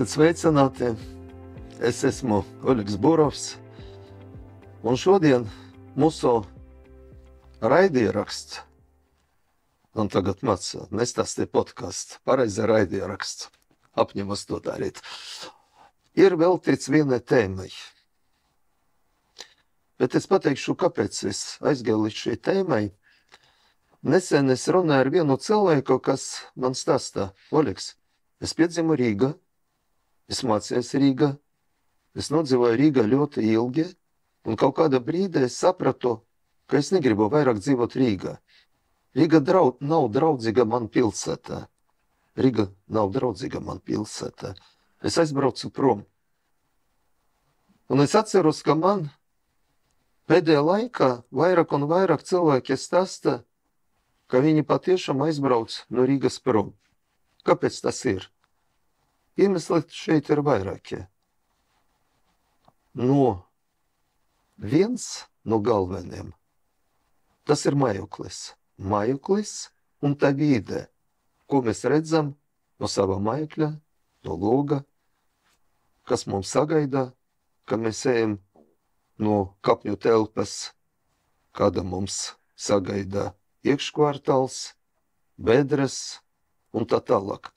Esiet sveicināti, es esmu Oļegs Burovs, un šodien mūsu raidieraksts, un tagad māca, nestāstie podkasts, pareizi raidieraksts, apņemas to darīt, ir veltīts vienai tēmai. Bet es pateikšu, kāpēc es aizgāju līdz šai tēmai. Nesen es runāju ar vienu cilvēku, kas man stāstā, Oļegs, es piedzimu Rīgā, es mācījos Rīgā, es nodzīvoju Rīgā ļoti ilgi, un kaut kādā brīdī es sapratu, ka es negribu vairāk dzīvot Rīgā. Rīga nav draudzīga man pilsētā. Rīga nav draudzīga man pilsētā. Es aizbraucu prom. Un es atceros, ka man pēdējā laikā vairāk un vairāk cilvēki stāsta, ka viņi patiešām aizbrauc no Rīgas prom. Kāpēc tas ir? Iemesli šeit ir vairākie. Viens no galveniem. Tas ir mājoklis. Mājoklis un tā vide, ko mēs redzam no sava mājokļa, no loga, kas mums sagaida, ka mēs ejam no kapņu telpas, kāda mums sagaida iekškvartāls, bedres un tā tālāk.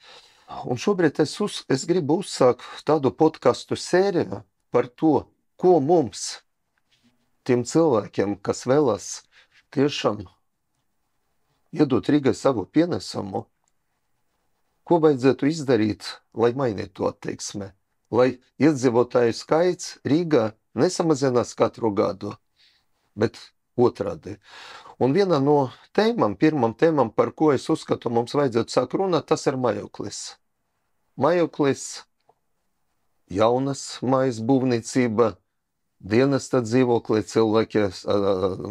Un šobrīd es gribu uzsākt tādu podcastu sēriju par to, ko mums, tiem cilvēkiem, kas vēlas tiešām iedot Rīgai savu pienesumu, ko vajadzētu izdarīt, lai mainītu attieksmi, lai iedzīvotāju skaits Rīgā nesamazinās katru gadu, bet otrādi. Un viena no pirmām tēmām, par ko es uzskatu, mums vajadzētu sākt runāt, tas ir mājoklis. Mājoklis, jaunas mājas būvniecība, dienesta dzīvoklī cilvēki,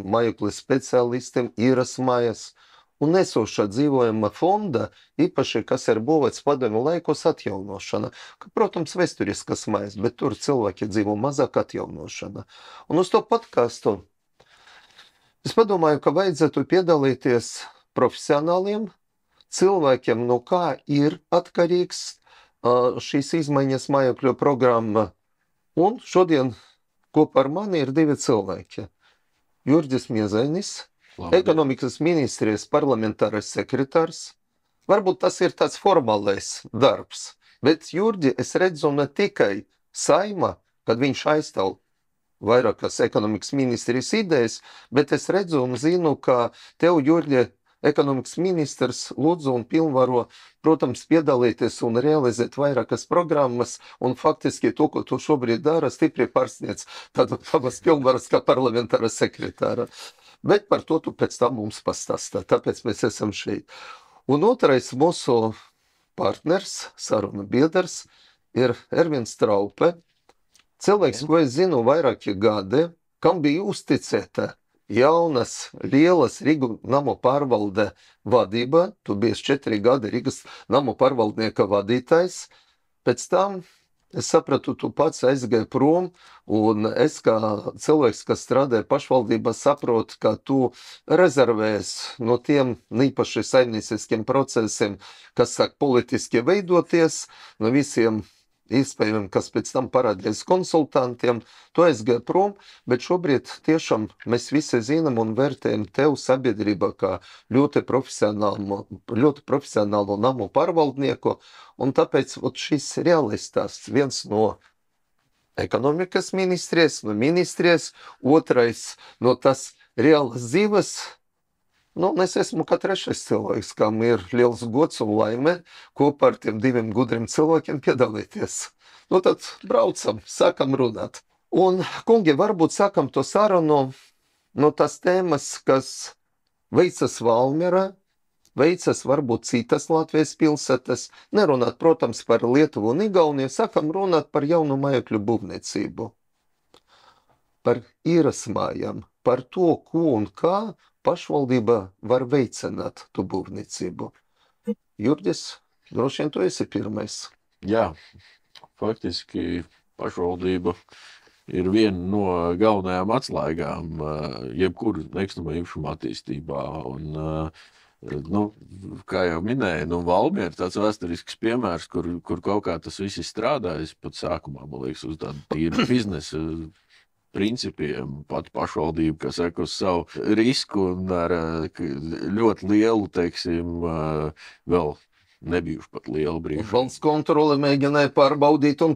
mājoklis speciālistiem, īras mājas un esošā dzīvojama fonda, īpaši, kas ir būvēts padomju laikos, atjaunošana. Protams, vēsturiskas mājas, bet tur cilvēki dzīvo mazāk atjaunošana. Un uz to podcastu es padomāju, ka vajadzētu piedalīties profesionāliem cilvēkiem, no kā ir atkarīgs šīs izmaiņas mājokļu programma. Un šodien kopā ar mani ir divi cilvēki. Jurģis Miezainis, ekonomikas ministrijas parlamentārais sekretārs. Varbūt tas ir tāds formālais darbs, bet Jurģi es redzu ne tikai Saima, kad viņš aizstāv vairākas ekonomikas ministrijas idejas, bet es redzu un zinu, ka tev, Jurģi, ekonomikas ministrs lūdzu un pilnvaro, protams, piedalīties un realizēt vairākas programmas, un faktiski to, ko tu šobrīd dara, stipri pārsniedz tavas pilnvaras kā parlamentāra sekretāra. Bet par to tu pēc tam mums pastāstā, tāpēc mēs esam šeit. Un otrais mūsu partners, saruna biedrs, ir Ervins Traupe. Cilvēks, ko es zinu vairāki gadi, kam bija uzticēta jaunas, lielas Rīgu namu pārvalde vadība. Tu biji 4 gadi Rīgas namu pārvaldnieka vadītājs. Pēc tam es sapratu, tu pats aizgāji prom, un es kā cilvēks, kas strādāja pašvaldībā, saprotu, ka tu rezervēs no tiem īpaši saimnieciskiem procesiem, kas sāk politiski veidoties, no visiem iespējami, kas pēc tam parādījās konsultantiem, tu aizgāji prom, bet šobrīd tiešām mēs visi zinām un vērtējam tev sabiedrībā kā ļoti profesionālu namu pārvaldnieku, un tāpēc šis reālais stāsts, viens no ekonomikas ministrijas, otrais no tas reālas dzīves. Es esmu kā trešais cilvēks, kam ir liels gods un laime kopā ar tiem diviem gudriem cilvēkiem piedalīties. Tad braucam, sākam runāt. Un, kungi, varbūt sākam to sarunu no tās tēmas, kas veicas Valmierā, veicas varbūt citas Latvijas pilsētas, nerunāt, protams, par Lietuvu un Igauniju, sākam runāt par jaunu mājokļu būvniecību, par īras mājām, par to, ko un kā pašvaldība var veicināt tu būvniecību. Jurģis, droši vien tu esi pirmais. Jā, faktiski pašvaldība ir viena no galvenajām atslēgām jebkuru nekustamā īpašuma attīstībā. Un Nu, kā jau minēju, Valmiera ir tāds vēsturisks piemērs, kur kaut kā tas viss ir strādājis. Pat sākumā, man liekas, uz tādu tīru biznesa principiem, pat pašvaldība, kas saka, uz savu risku un ar ļoti lielu, teiksim, vēl nebijuši pat lielu brīžu. Valsts kontrole mēģināja pārbaudīt un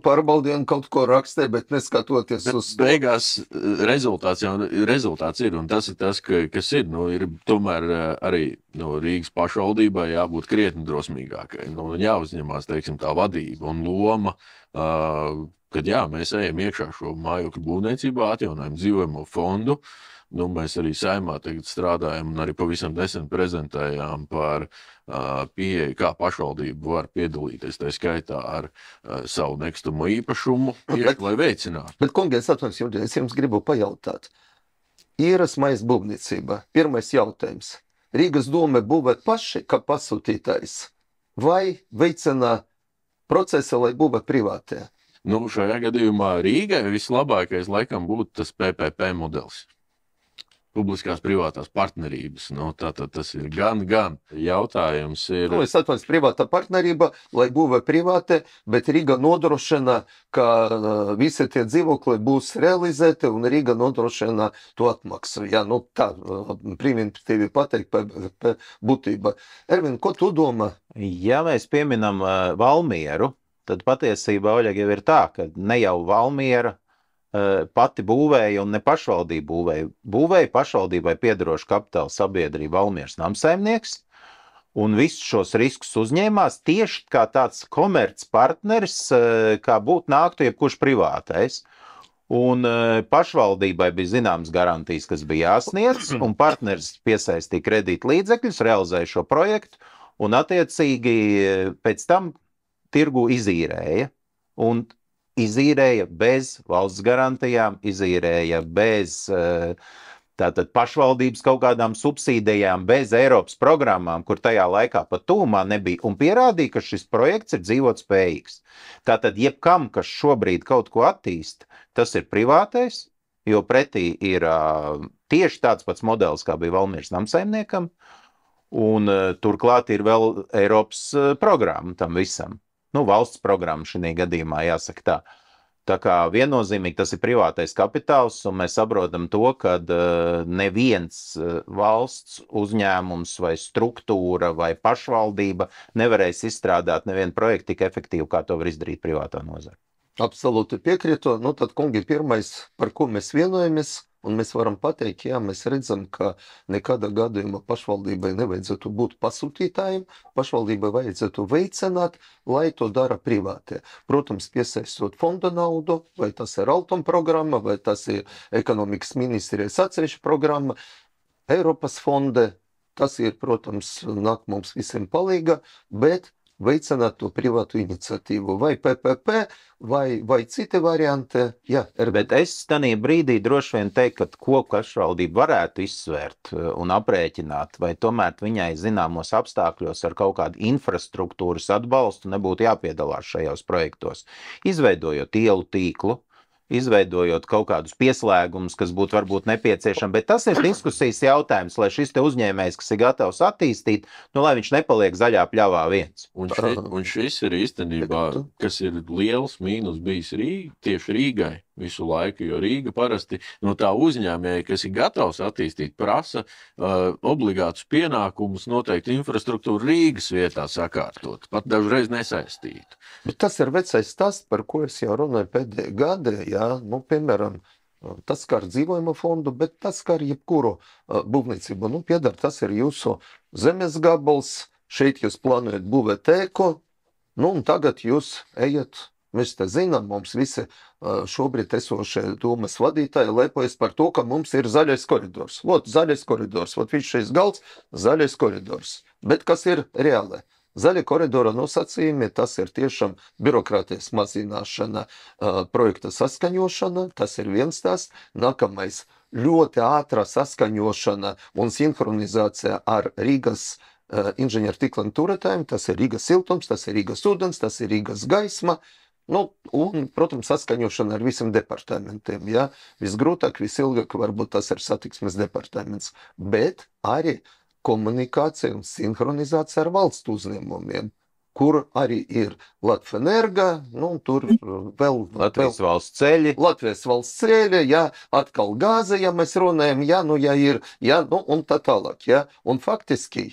kaut ko rakstē, bet neskatoties uz to. Beigās rezultāts ir, un tas ir tas, kas ir. Ir tomēr arī Rīgas pašvaldībai jābūt krietni drosmīgākai. Jāuzņemās, teiksim, tā vadība un loma, kad mēs ejam iekšā šo mājokļu būvniecībā, atjaunojam dzīvojamo fondu. Mēs arī Saeimā tagad strādājam un arī pavisam nesen prezentējām par pieeju, kā pašvaldība var piedalīties, tā skaitā ar savu nekustamo īpašumu, lai veicinātu. Bet, kungi, es jums gribu pajautāt. Īras majas būvniecība. Pirmais jautājums. Rīgas doma būvēt paši, kā pasūtītājs, vai veicina procesi, lai būvēt privātie? Šajā gadījumā Rīgai vislabākais laikam būtu tas PPP modelis. Publiskās privātās partnerības. Tātad tas ir gan jautājums ir... Es atvainojos, privātā partnerība, lai būvē privāte, bet Rīga nodrošina, ka visi tie dzīvokļi būs realizēti un Rīga nodrošina to atmaksu. Tā primitīvi pateikt par būtību. Ervin, ko tu domā? Ja mēs pieminam Valmieru, tad patiesībā, Oļeg, jau ir tā, ka ne jau Valmiera pati būvēja un ne pašvaldība būvēja. Būvēja pašvaldībai piederošu kapitāla sabiedrība Valmieras namsaimnieks un visus šos riskus uzņēmās tieši kā tāds komerc partneris, kā būtu nāktu jebkurš privātais. Un pašvaldībai bija zināmas garantijas, kas bija jāsniedz, un partneris piesaistīja kredīt līdzekļus, realizēja šo projektu un attiecīgi pēc tam tirgu izīrēja. Un izīrēja bez valsts garantijām, izīrēja bez tātad pašvaldības kaut kādām subsīdijām, bez Eiropas programmām, kur tajā laikā pat tūmā nebija, un pierādīja, ka šis projekts ir dzīvotspējīgs. Tātad jebkam, kas šobrīd kaut ko attīst, tas ir privātais, jo pretī ir tieši tāds pats modelis, kā bija Valmieras namsaimniekam, un turklāt ir vēl Eiropas programma tam visam. Valsts programma šī gadījumā jāsaka tā. Tā kā viennozīmīgi tas ir privātais kapitāls, un mēs saprotam to, ka neviens valsts uzņēmums vai struktūra vai pašvaldība nevarēs izstrādāt nevienu projektu tik efektīvu, kā to var izdarīt privātā nozara. Absolūti piekrītu. Tad, kungi, pirmais, par ko mēs vienojamies, un mēs varam pateikt, mēs redzam, ka nekādā gadījumā pašvaldībai nevajadzētu būt pasūtītājiem, pašvaldībai vajadzētu veicināt, lai to dara privātie. Protams, piesaistot fonda naudu, vai tas ir Altuma programma, vai tas ir ekonomikas ministrijas atsevišķa programma, Eiropas fonde, tas ir, protams, nāk mums visiem palīga, bet veicināt to privātu iniciatīvu, vai PPP, vai citi varianti. Bet es tanī brīdī droši vien teiktu, ka ko pašvaldība varētu izsvērt un aprēķināt, vai tomēr viņai zināmos apstākļos ar kaut kādu infrastruktūras atbalstu nebūtu jāpiedalās šajos projektos. Izveidojot ielu tīklu, izveidojot kaut kādus pieslēgumus, kas būtu varbūt nepieciešami, bet tas ir diskusijas jautājums, lai šis te uzņēmējs, kas ir gatavs attīstīt, lai viņš nepaliek zaļā pļavā viens. Un šis ir īstenībā, kas ir liels mīnus bijis tieši Rīgai visu laiku, jo Rīga parasti no tā uzņēmēja, kas ir gatavs attīstīt, prasa obligātus pienākumus noteikti infrastruktūru Rīgas vietā sakārtot, pat dažreiz nesaistītu. Bet tas ir vecais stāsts, par ko es jau runāju pēdējā gada, piemēram, tas skar dzīvojamo fondu, bet tas skar jebkuru būvniecību. Piedar, tas ir jūsu zemes gabals, šeit jūs plānojat būvēt ēku, un tagad jūs ejat. Mēs te zinām, mums visi šobrīd esošie domas vadītāji lepojas par to, ka mums ir zaļais koridors. Zaļais koridors, viss šis galds, zaļais koridors. Bet kas ir reāli? Zaļa koridora nosacījumi, tas ir tiešām birokrātijas mazināšana, projekta saskaņošana, tas ir viens tās. Nākamais ļoti ātrā saskaņošana un sinhronizācija ar Rīgas inženieru tīkliem turētājiem, tas ir Rīgas siltums, tas ir Rīgas ūdens, tas ir Rīgas gaisma. Un, protams, saskaņošana ar visiem departamentiem. Visgrūtāk, visilgāk varbūt tas ir satiksmes departaments. Bet arī komunikācija un sinhronizācija ar valstu uzņēmumiem, kur arī ir Latvenerga, nu, tur vēl Latvijas valsts ceļi. Latvijas valsts ceļi, jā, atkal gāze, ja mēs runājam, jā, nu, ja ir, jā, nu, un tā tālāk, jā. Un faktiski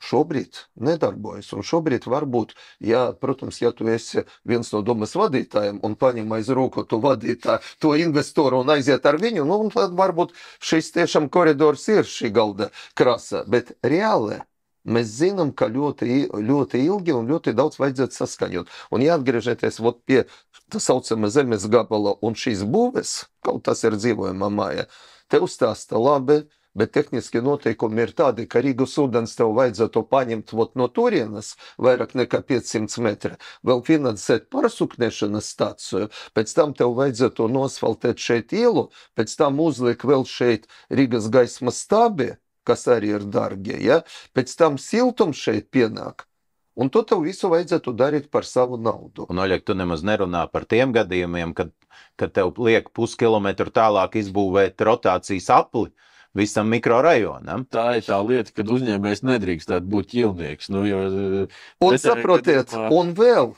šobrīd nedarbojas, un šobrīd varbūt, ja, protams, ja tu esi viens no domas vadītājiem un paņem aiz roku tu vadītāju, to investoru un aiziet ar viņu, nu, un tad varbūt šis tiešām koridors ir šī galda krāsā, bet reāli mēs zinām, ka ļoti ilgi un ļoti daudz vajadzētu saskaņot. Un jāatgriežieties pie tā saucama zemes gabala un šīs būves, kaut tas ir dzīvojama māja, te uzstāsta labi, bet tehniski noteikumi ir tādi, ka Rīgas ūdens tev vajadzētu paņemt no turienes vairāk nekā 500 metri, vēl finansēt parasuknēšanas stāciju, pēc tam tev vajadzētu nosfaltēt šeit ielu, pēc tam uzliek vēl šeit Rīgas gaismas stābi, kas arī ir dārgi, ja? Pēc tam siltums šeit pienāk. Un to tev visu vajadzētu darīt par savu naudu. Un, Oļeg, tu nemaz nerunā par tiem gadījumiem, kad tev liek puskilometru tālāk izbūvēt rotācijas apli visam mikrorajonam. Tā ir tā lieta, kad uzņēmējs nedrīkstētu būt ķilnieks. Nu, jo, un saprotiet, un vēl,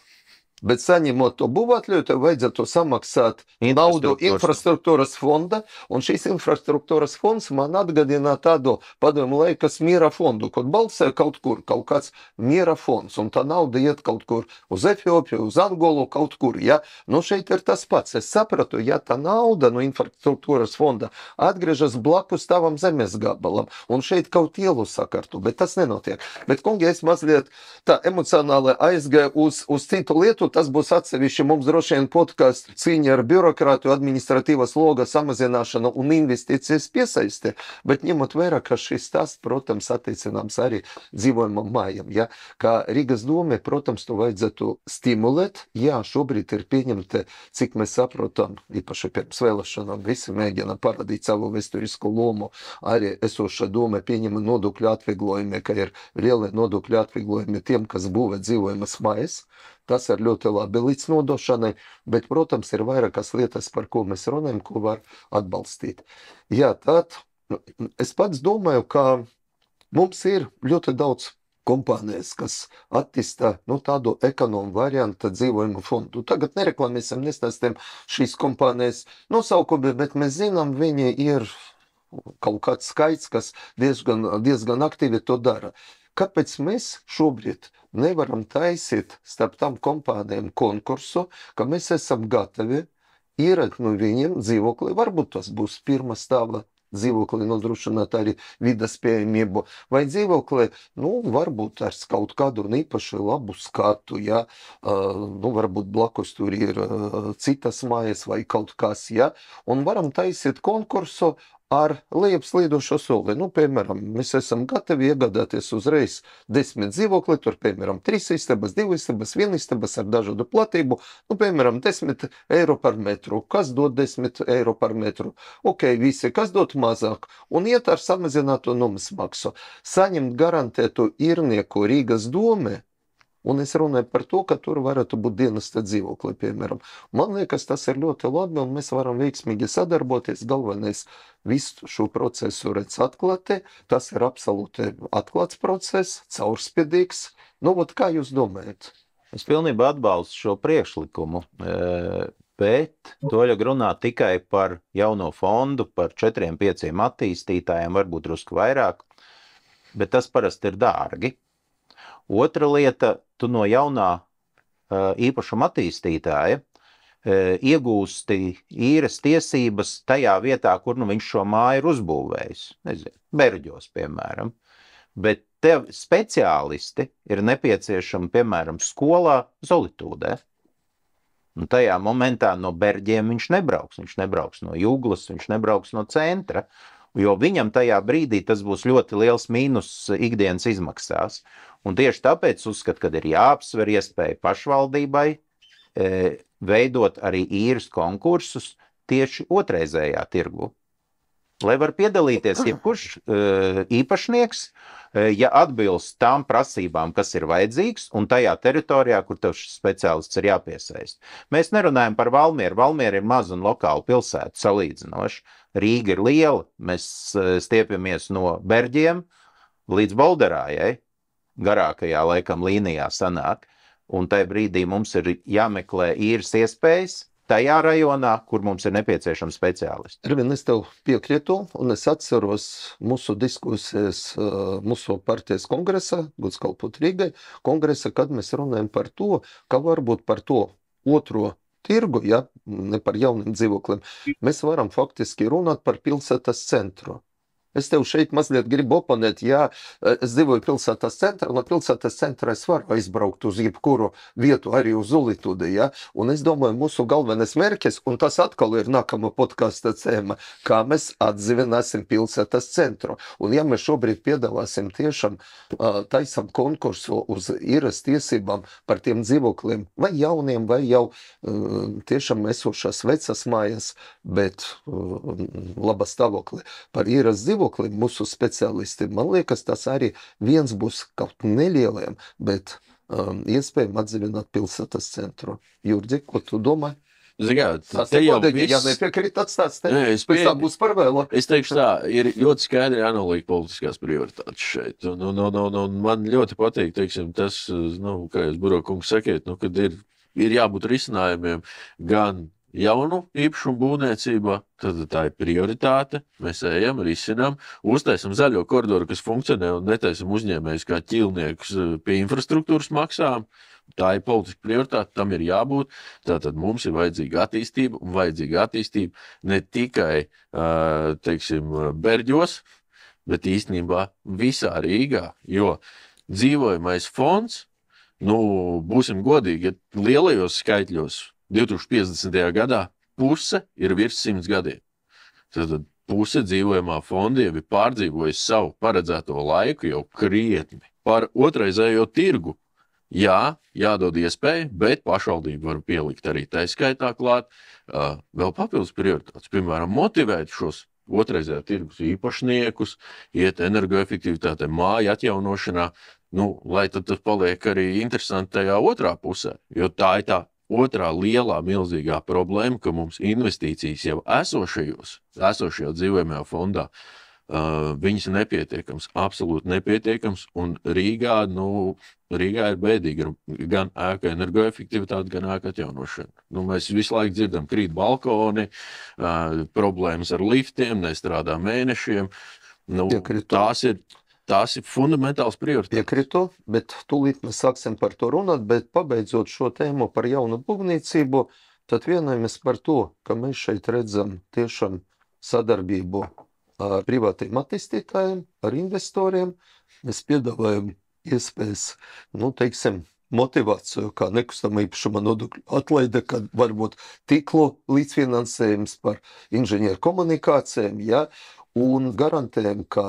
bet saņemot to būvatļoju, tev vajadzētu samaksāt naudu infrastruktūras fonda, un šīs infrastruktūras fonds man atgadina tādu padomu laikas miera fondu, kad balsē kaut kur, kaut kāds miera fonds, un tā nauda iet kaut kur uz Efiopiju, uz Angolu, kaut kur, ja? Nu, šeit ir tas pats. Es sapratu, ja tā nauda no infrastruktūras fonda atgriežas blakus tavam zemes gabalam, un šeit kaut ielu sakartu, bet tas nenotiek. Bet, kungi, es mazliet tā emocionāli aizgāju uz citu lietu. Tas būs atsevišķi mums droši vien podkāsts cīņa ar birokrātiju, administratīvas sloga samazināšanu un investīcijas piesaisti, bet ņemot vērā, ka šis stāsts, protams, attiecināms arī dzīvojamam mājam, ja? Kā Rīgas dome, protams, to vajadzētu stimulēt, jā, šobrīd ir pieņemti, cik mēs saprotam, īpaši pirms vēlēšanām, visi mēģina parādīt savu vēsturisku lomu, arī esoša dome pieņema nodokļu atvieglojumi, ka ir lieli nodokļu atvieglojumi tiem, kas būvē dzīvojamas mājas. Tas ir ļoti labi līdz nodošanai, bet, protams, ir vairākas lietas, par ko mēs runājam, ko var atbalstīt. Jā, tad es pats domāju, ka mums ir ļoti daudz kompānijas, kas attīsta tādu ekonomu variantu dzīvojumu fondu. Tagad nereklamēsim, nestāstīsim šīs kompānijas nosaukumi, bet mēs zinām, viņi ir kaut kāds skaits, kas diezgan aktīvi to dara. Kāpēc mēs šobrīd nevaram taisīt starp tām kompānijām konkursu, ka mēs esam gatavi īrēt no viņiem dzīvokli, varbūt tas būs pirmā stāva dzīvokli, nodrošināt arī vidas pieejamību, vai dzīvokli, varbūt ar kaut kādu īpaši labu skatu, ja, varbūt blakus tur ir citas mājas vai kaut kas, ja, un varam taisīt konkursu ar lejupslīdošo soli. Piemēram, mēs esam gatavi iegādāties uzreiz 10 dzīvokli, tur, piemēram, 3 istabas, 2 istabas, 1 istabas ar dažādu platību, piemēram, 10 eiro par metru. Kas dod 10 eiro par metru? Ok, visi, kas dod mazāk? Un iet ar samazinātu nomas maksu. Saņemt garantētu īrnieku Rīgas dome, un es runāju par to, ka tur varētu būt dienesta dzīvokli, piemēram. Man liekas, tas ir ļoti labi, un mēs varam veiksmīgi sadarboties. Galvenais visu šo procesu redz atklāti. Tas ir absolūti atklāts process, caurspīdīgs. Kā jūs domājat? Es pilnībā atbalstu šo priekšlikumu, bet Oļeg runā tikai par jauno fondu, par 4-5 attīstītājiem, varbūt drusku vairāk, bet tas parasti ir dārgi. Otra lieta, tu no jaunā īpašuma attīstītāja iegūsti īres tiesības tajā vietā, kur viņš šo māju ir uzbūvējis. Nezinu, Berģos, piemēram. Bet tev speciālisti ir nepieciešami, piemēram, skolā Zolitūdē. Un tajā momentā no Berģiem viņš nebrauks no Juglas, viņš nebrauks no centra. Jo viņam tajā brīdī tas būs ļoti liels mīnus ikdienas izmaksās. Un tieši tāpēc uzskatu, ka ir jāapsver iespēja pašvaldībai veidot arī īres konkursus tieši otrreizējā tirgu. Lai var piedalīties jebkurš īpašnieks, ja atbilst tām prasībām, kas ir vajadzīgs, un tajā teritorijā, kur tev šis speciālists ir jāpiesaist. Mēs nerunājam par Valmieru. Valmiera ir maza un lokāla pilsēta salīdzinoši. Rīga ir liela, mēs stiepjamies no Berģiem, līdz Bolderājai, garākajā laikam līnijā sanāk, un tajā brīdī mums ir jāmeklē īres iespējas tajā rajonā, kur mums ir nepieciešams speciālisti. Ervin, es tev piekrītu, un es atceros mūsu diskusijas mūsu partijas kongresā, Guds kalpot Rīgai, kongresa, kad mēs runājam par to, ka varbūt par to otro tirgu, ja, ne par jauniem dzīvokļiem, mēs varam faktiski runāt par pilsētas centru. Es tev šeit mazliet gribu oponēt, ja es dzīvoju pilsētas centrā, no pilsētas centra es varu aizbraukt uz jebkuru vietu, arī uz Ulitudi, ja? Un es domāju, mūsu galvenais mērķis, un tas atkal ir nākama podkasta tēma, kā mēs atdzīvināsim pilsētas centru. Un ja mēs šobrīd piedalāsim tiešām taisam konkursu uz īres tiesībām par tiem dzīvokļiem, vai jauniem, vai jau tiešām esošās vecas mājas, bet laba stāvokli par īres dzīvokļiem, mūsu speciālisti, man liekas, tas arī viens būs kaut nelieliem, bet iespējami atdzīvināt pilsētas centru. Jurģi, ko tu domā? Te jau viss... Ja nepiekrīt atstāts, pēc tā būs par vēlu. Es teikšu tā, ir ļoti skaidri jānoliek politiskās prioritātes šeit. Un man ļoti patīk, teiksim, tas, kā jūs, Burokungs, sakiet, kad ir jābūt risinājumiem gan jaunu īpašumu būvniecībā, tad tā ir prioritāte, mēs ejam, risinām, uztaisam zaļo koridoru, kas funkcionē, un netaisam uzņēmējus kā ķilniekus pie infrastruktūras maksām. Tā ir politiska prioritāte, tam ir jābūt. Tātad mums ir vajadzīga attīstība, un vajadzīga attīstība ne tikai, teiksim, Berģos, bet īstenībā visā Rīgā, jo dzīvojamais fonds, būsim godīgi, ja lielajos skaitļos 2050. gadā puse ir virs 100 gadiem. Tad puse dzīvojamā fonda jau ir pārdzīvojusi savu paredzēto laiku jau krietni. Par otraizējo tirgu, jā, jādod iespēja, bet pašvaldība var pielikt arī tai skaitā klāt vēl papildus prioritātes. Piemēram, motivēt šos otraizējā tirgus īpašniekus, iet energoefektivitātē, māju atjaunošanā, lai tad tas paliek arī interesanti tajā otrā pusē, jo tā ir tā otrā lielā milzīgā problēma, ka mums investīcijas jau esošajā dzīvojamajā fondā, viņas ir nepietiekams, absolūti nepietiekams, un Rīgā ir bēdīgi gan ēka energoefektivitāte, gan ēka atjaunošana. Mēs visu laiku dzirdam, krīt balkoni, problēmas ar liftiem, nestrādā mēnešiem. Tās ir fundamentāls prioritātes. Piekritu, bet tūlīt mēs sāksim par to runāt, bet pabeidzot šo tēmu par jaunu būvniecību, tad vienojamies par to, ka mēs šeit redzam tiešām sadarbību ar privātiem attīstītājiem, ar investoriem. Mēs piedāvājam iespējas, teiksim, motivāciju, kā nekustamā īpašuma nodokļu atlaide, kad varbūt tīklu līdzfinansējums par inženieru komunikācijām, ja, un garantējam, ka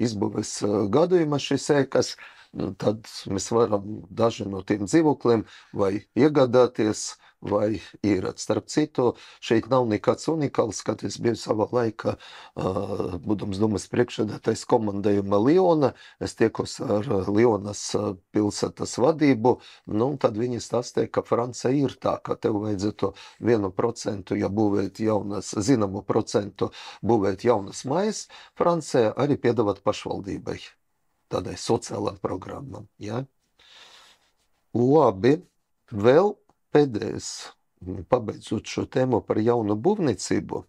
izbūves gadījumā šis ēkas, tad mēs varam daži no tiem dzīvokļiem vai iegādāties, vai īrēt. Starp citu, šeit nav nekāds unikāls, kad es biju savā laikā, būdams domas priekšsēdētājs komandējuma Liona, es tiekos ar Lionas pilsētas vadību, tad viņi stāstīja, ka Francija ir tā, ka tev vajadzētu 1%, ja būvēt jaunas, zināmu procentu būvēt jaunas mājas, Francija arī piedāvāt pašvaldībai, tādai sociālām programmam. Ja? Labi, vēl pēdējais, pabeidzot šo tēmu par jaunu būvniecību,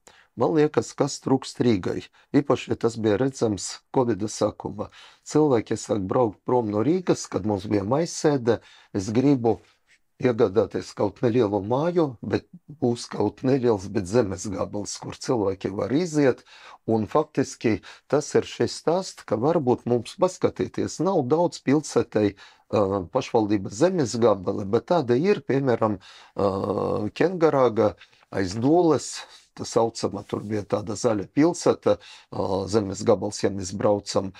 man liekas, kas trūkst Rīgai. Īpaši, ja tas bija redzams Covida sākumā. Cilvēki sāk braukt prom no Rīgas, kad mums bija maisēde, es gribu iegādāties kaut nelielu māju, bet būs kaut neliels, bet zemes gabals, kur cilvēki var iziet, un faktiski tas ir šis stāsts, ka varbūt mums paskatīties, nav daudz pilsētai pašvaldības zemes gabali, bet tāda ir, piemēram, Kengarāga aiz Dūles, tā saucama, tur bija tāda zaļa pilsēta, zemes gabals, ja mēs braucam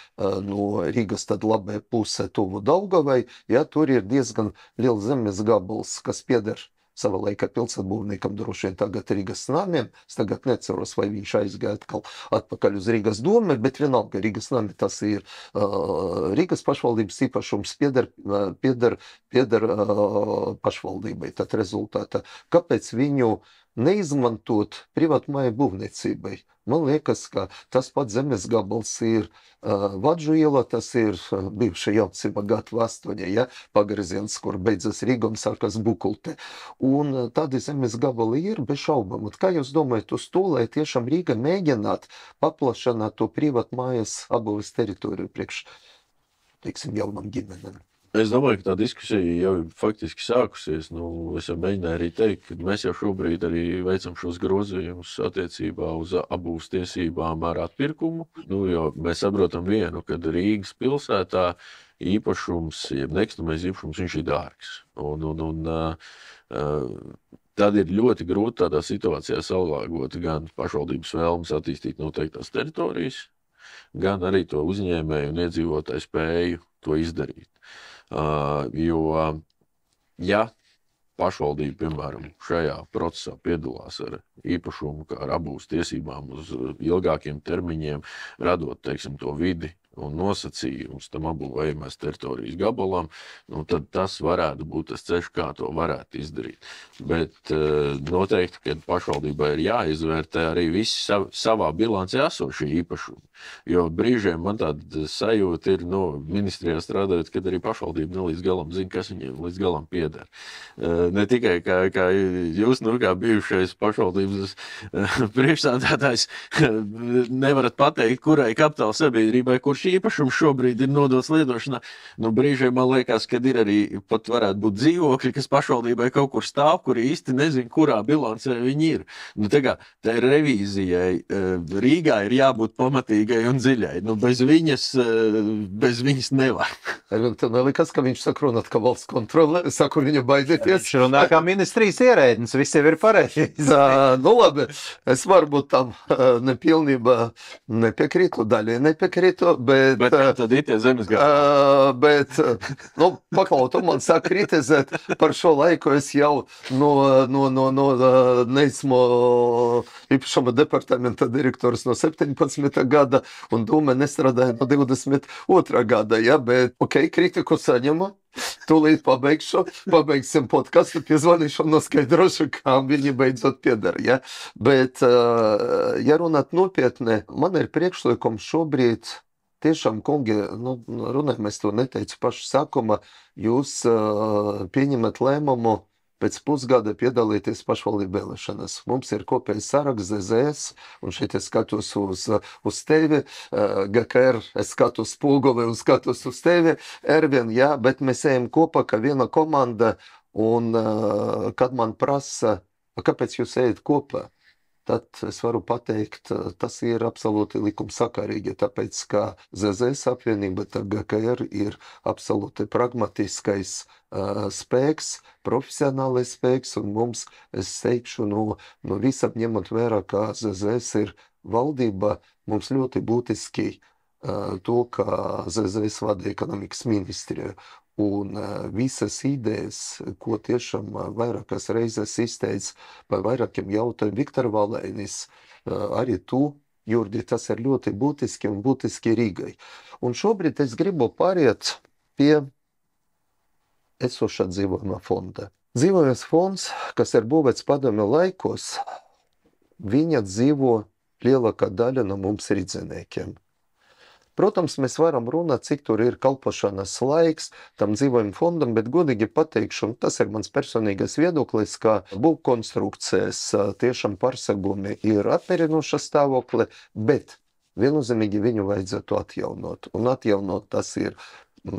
no Rīgas, tad labē puse tuvu Daugavai, ja tur ir diezgan liels zemes gabals, kas pieder sava laika pilsētbūvniekam, droši vien tagad Rīgas nāmiem, es tagad neceros, vai viņš aizgāja atpakaļ uz Rīgas domu, bet vienalga Rīgas nāmi, tas ir Rīgas pašvaldības īpašums pieder pašvaldībai, tad rezultātā, kāpēc viņu neizmantot privātmāju būvniecībai. Man liekas, ka tas pats zemes gabals ir Vadžu iela, tas ir bijuša Jaucima gatava 8, ja, pagrieziens, kur beidzas Rīga un sākas Bukulte. Un tādi zemes gabali ir bez šaubām. Un kā jūs domājat uz to, lai tiešām Rīga mēģināt paplašanāt to privātmājas apbūves teritoriju priekš, teiksim, jaunam ģimenēm? Es domāju, ka tā diskusija jau ir faktiski sākusies. Es jau mēģināju arī teikt, ka mēs jau šobrīd arī veicam šos grozījumus attiecībā uz apbūves tiesībām ar atpirkumu. Jo mēs saprotam vienu, ka Rīgas pilsētā īpašums, jeb nekustamais īpašums, viņš ir dārgs. Tad ir ļoti grūti tādā situācijā salāgot gan pašvaldības vēlmes attīstīt noteiktās teritorijas, gan arī to uzņēmēju un iedzīvotāju spēju to izdarīt. Jo, ja pašvaldība, piemēram, šajā procesā piedalās ar īpašumu, kā ar apbūves tiesībām uz ilgākiem termiņiem, radot, teiksim, to vidi un nosacījumus tam apbūvējamās teritorijas gabalam, tad tas varētu būt tas ceļš, kā to varētu izdarīt. Bet noteikti, ka pašvaldībai ir jāizvērtē arī visi savā bilancē esošie īpašumi. Jo brīžiem man tāda sajūta ir, ministrijā strādājot, kad arī pašvaldība nelīdz galam zina, kas viņiem līdz galam pieder. Ne tikai kā jūs, kā bijušais pašvaldības priekšsādātājs, nevarat pateikt, kurai kapitāla sabiedrībai, kurš īpašums šobrīd ir nodots lietošanā. Brīžiem man liekas, ka ir arī pat varētu būt dzīvokļi, kas pašvaldībai kaut kur stāv, kuri īsti nezinu, kurā bilancē viņi ir. Tā revīzijai Rīgā ir jābūt pamatīgai un dziļai. Bez viņas nevar. Tev nelikās, ka viņš saka runāt, ka valsts kontrole, saka, viņa baidieties. Viņš runā kā ministrijas ierēdnis, viss jau ir pareizi. Labi, es varbūt tam nepilnībā nepiekrītu, daļai nepiekrītu, bet kā tad ir tie zemes gabali? Bet, paklau, tu man sāk kritizēt par šo laiku, es jau neesmu īpašuma departamenta direktors no 17. gada un doma nestrādāja no 22. gada, ja, bet, kritiku saņemu. Tūlīt pabeigsim podcastu, piezvanīšu un noskaidrošu, kā viņi beidzot piedara. Ja? Bet, ja runāt nopietni, man ir priekšlikums šobrīd, tiešām, kungi, runājam, es to neteicu pašu sākuma, jūs pieņemat lēmumu pēc pusgada piedalīties pašvaldību vēlēšanas. Mums ir kopējs saraksts ZZS, un šeit es skatos uz tevi, GKR, es skatos Pūguli un skatos uz tevi, Ervin, jā, bet mēs ejam kopā, ka viena komanda, un kad man prasa, kāpēc jūs ejat kopā? Tad es varu pateikt, tas ir absolūti likumsakarīgi, tāpēc, ka ZZS apvienība, tā GKR ir absolūti pragmatiskais spēks, profesionālais spēks, un mums, es teikšu, no visam ņemot vērā, kā ZZS ir valdība, mums ļoti būtiski to, ka ZZS vada ekonomikas ministriju. Un visas idejas, ko tiešām vairākas reizes izteica par vairākiem jautājumiem Viktor Valēnis, arī tu, Jurgi, tas ir ļoti būtiski un būtiski Rīgai. Un šobrīd es gribu pāriet pie esošā dzīvojuma fonda. Dzīvojums fonds, kas ir būvēts padomju laikos, viņa dzīvo lielākā daļa no mums rīdziniekiem. Protams, mēs varam runāt, cik tur ir kalpošanas laiks tam dzīvojuma fondam, bet godīgi pateikšu, un tas ir mans personīgais viedoklis, ka būvkonstrukcijas tiešām pārsegumi ir apmierinoša stāvokli, bet viennozīmīgi viņu vajadzētu atjaunot. Un atjaunot tas ir,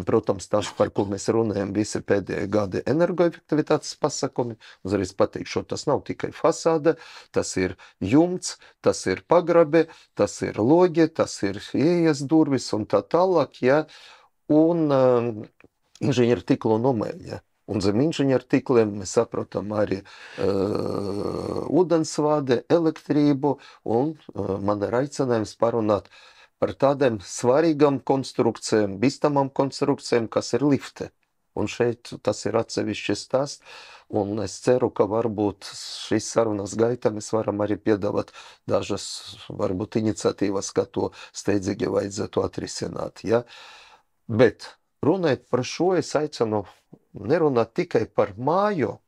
protams, tas, par ko mēs runājam visi pēdējie gadi energoefektivitātes pasakumi. Uzreiz pateikšu, tas nav tikai fasāde, tas ir jumts, tas ir pagrabe, tas ir logi, tas ir ieejas durvis un tā tālāk, ja, un inženieru tīklu nomaiņa. Un zem inženieru tīkliem mēs saprotam arī ūdensvādi, elektrību, un man ir aicinājums parunāt par tādiem svarīgām konstrukcijām, bīstamām konstrukcijām, kas ir lifti. Un šeit tas ir atsevišķs stāsts, un es ceru, ka varbūt šīs sarunas gaitā mēs varam arī piedāvāt dažas, varbūt, iniciatīvas, kā to steidzīgi vajadzētu atrisināt. Ja? Bet runājot par šo, es aicinu nerunāt tikai par māju,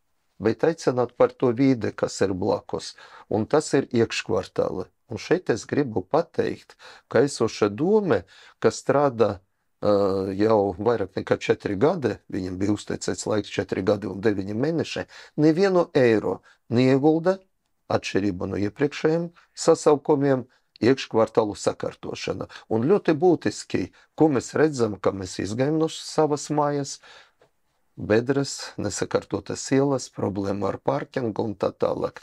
bet aicināt par to vīde, kas ir blakus. Un tas ir iekškvartāli. Un šeit es gribu pateikt, ka esoša dome, kas strādā jau vairāk nekā 4 gadi, viņam bija uzteicēts laiks 4 gadi un 9 mēneši, nevienu eiro neiegulda, atšķirība no iepriekšējiem sasaukumiem, iekškvartālu sakārtošana. Un ļoti būtiski, ko mēs redzam, ka mēs izgājam no savas mājas, bedres, nesakārtotas ielas, problēma ar parkingu un tā tālāk.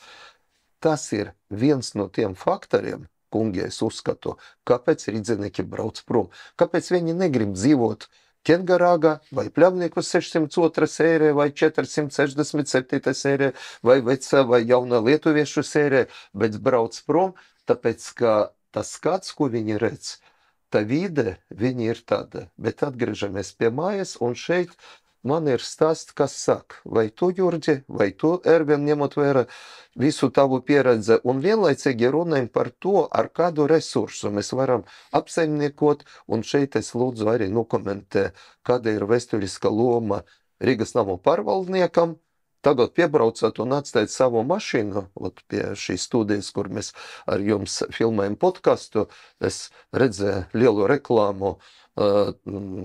Tas ir viens no tiem faktoriem, kungi, es uzskatu, kāpēc rīdzinieki brauc prom. Kāpēc viņi negrib dzīvot Kengarāgā vai Pļavnieku 602 sērē vai 467 sērē vai vecā vai jaunā lietuviešu sērē, bet brauc prom, tāpēc, ka tas skats, ko viņi redz, tā vide, viņi ir tāda. Bet atgriežamies pie mājas, un šeit man ir stāsts, kas saka, vai tu, Jurģi, vai tu, Ervin, ņemot vērā visu tavu pieredzi, un vienlaicīgi runājam par to, ar kādu resursu mēs varam apsaimniekot, un šeit es lūdzu arī nokomentē, kāda ir vēsturiska loma Rīgas namu pārvaldniekam, tagad piebraucat un atstājat savu mašīnu, pie šīs studijas, kur mēs ar jums filmējam podcastu, es redzēju lielu reklāmu,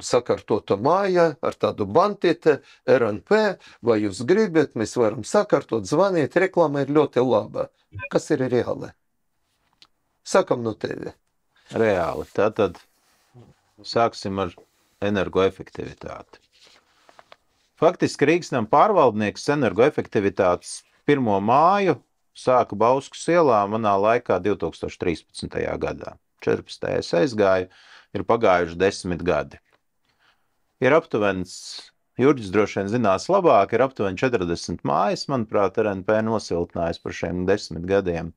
sakārtota māja ar tādu bantīti, RNP, vai jūs gribat, mēs varam sakārtot, zvanīt, reklāma ir ļoti laba. Kas ir reāli? Sākam no tevi. Reāli. Tātad sāksim ar energoefektivitāti. Faktiski Rīgas nama pārvaldnieks energoefektivitātes pirmo māju sāka Bauskas ielā manā laikā 2013. gadā. 14. es aizgāju, ir pagājuši 10 gadi. Ir aptuvenis, Jurģis droši vien zinās labāk, ir aptuveni 40 mājas, manuprāt, RNP nosiltinājis par šiem 10 gadiem.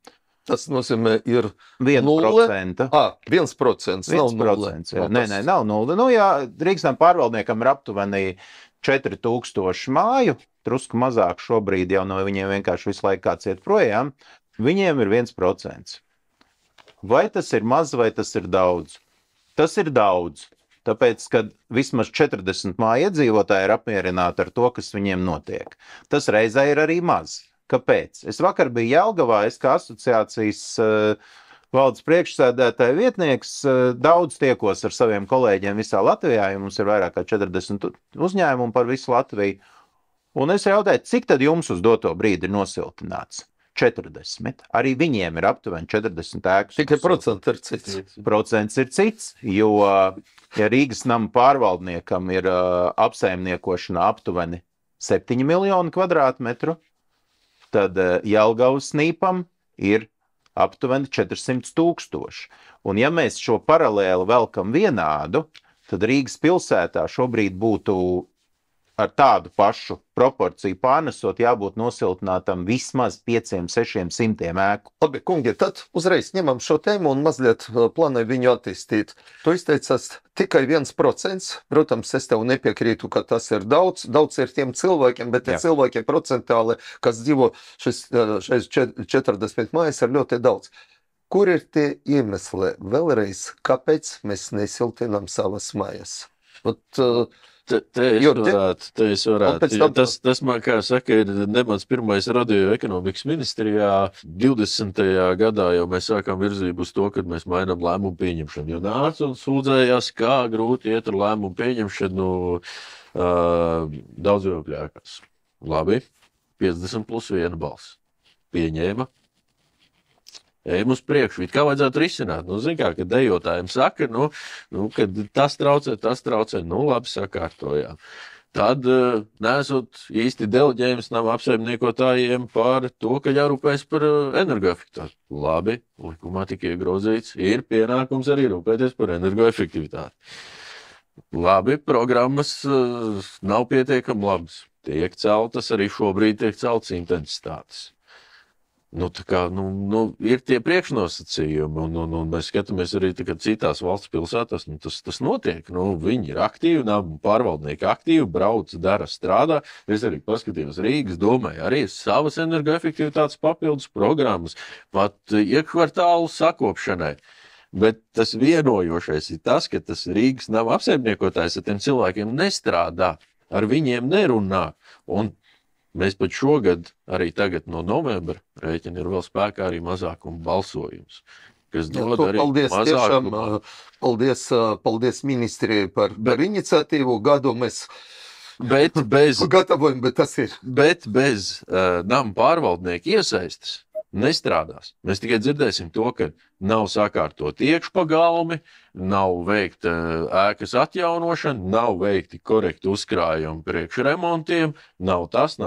Tas nozīmē ir 1%. 1%, nav 1%, jā. Nē, nav 0. Nu, jā, Rīgas nama pārvaldniekam ir aptuveni 4000 māju, drusku mazāk šobrīd jau no viņiem vienkārši visu laiku kāds iet projām, viņiem ir 1%. Vai tas ir maz, vai tas ir daudz? Tas ir daudz, tāpēc, ka vismaz 40 māju iedzīvotāji ir apmierināti ar to, kas viņiem notiek. Tas reizē ir arī maz. Kāpēc? Es vakar biju Jelgavā, es kā asociācijas valdes priekšsēdētāja vietnieks daudz tiekos ar saviem kolēģiem visā Latvijā, jo mums ir vairāk kā 40 uzņēmumu par visu Latviju. Un es jautāju, cik tad jums uz doto brīdi ir nosiltināts? 40. Arī viņiem ir aptuveni 40 ēkas. Tikai procents ir cits. Procents ir cits, jo ja Rīgas nama pārvaldniekam ir apsaimniekošana aptuveni 7 miljoni kvadrātmetru, tad Jelgavas nīpam ir aptuveni 400 000. Un ja mēs šo paralēli velkam vienādu, tad Rīgas pilsētā šobrīd būtu ar tādu pašu proporciju pārnesot jābūt nosiltinātam vismaz 500–600 ēku. Labi, kungi, tad uzreiz ņemam šo tēmu un mazliet plānoju viņu attīstīt. Tu izteicās tikai 1%. Protams, es tev nepiekrītu, ka tas ir daudz. Daudz ir tiem cilvēkiem, bet tie cilvēki procentāli, kas dzīvo šis 40 mājas, ir ļoti daudz. Kur ir tie iemesli vēlreiz, kāpēc mēs nesiltinām savas mājas? Te es varētu. Tas man, kā saka, ir nemans pirmais radioekonomikas ministrijā. 20. gadā jau mēs sākām virzību uz to, kad mēs mainām lēmumu pieņemšanu. Jo nāca un sūdzējās, kā grūti iet ar lēmumu pieņemšanu daudzdzīvokļu ēkās. Labi, 50+1 balss. Pieņēma. Ejam uz priekšu, kā vajadzētu risināt. Zin kā, kad dejotājiem saka, kad tas traucē, labi sakārtojām. Tad nesot īsti deleģējums nama apsaimniekotājiem par to, ka jārūpējas par energoefektivitāti. Labi, likumā tika iegrozīts, ir pienākums arī rūpēties par energoefektivitāti. Labi, programmas nav pietiekami labas. Tiek celtas, arī šobrīd tiek celtas intensitātes. Ir tie priekšnosacījumi, un mēs skatāmies arī citās valsts pilsētās, tas notiek. Viņi ir aktīvi, nama pārvaldnieki aktīvi, brauc, dara, strādā. Es arī paskatījos Rīgas domai, arī savas energoefektivitātes papildus programmas, pat iekvartālu sakopšanai. Bet tas vienojošais ir tas, ka tas Rīgas nama apsaimniekotājs ar tiem cilvēkiem nestrādā, ar viņiem nerunā. Un Mēs pat šogad, arī tagad no novembra rēķina ir vēl spēkā arī mazākuma balsojums, kas dod arī Paldies tiešām, mazākumu. paldies ministrijai par iniciatīvu. Gadu mēs Bet bez, gatavojam, bet tas ir. bet bez nama pārvaldnieku iesaistes nestrādās. Mēs tikai dzirdēsim to, ka nav sakārtot iekšpagalmi, nav veikta ēkas atjaunošana, nav veikti korekti uzkrājumi priekš remontiem, nav tas.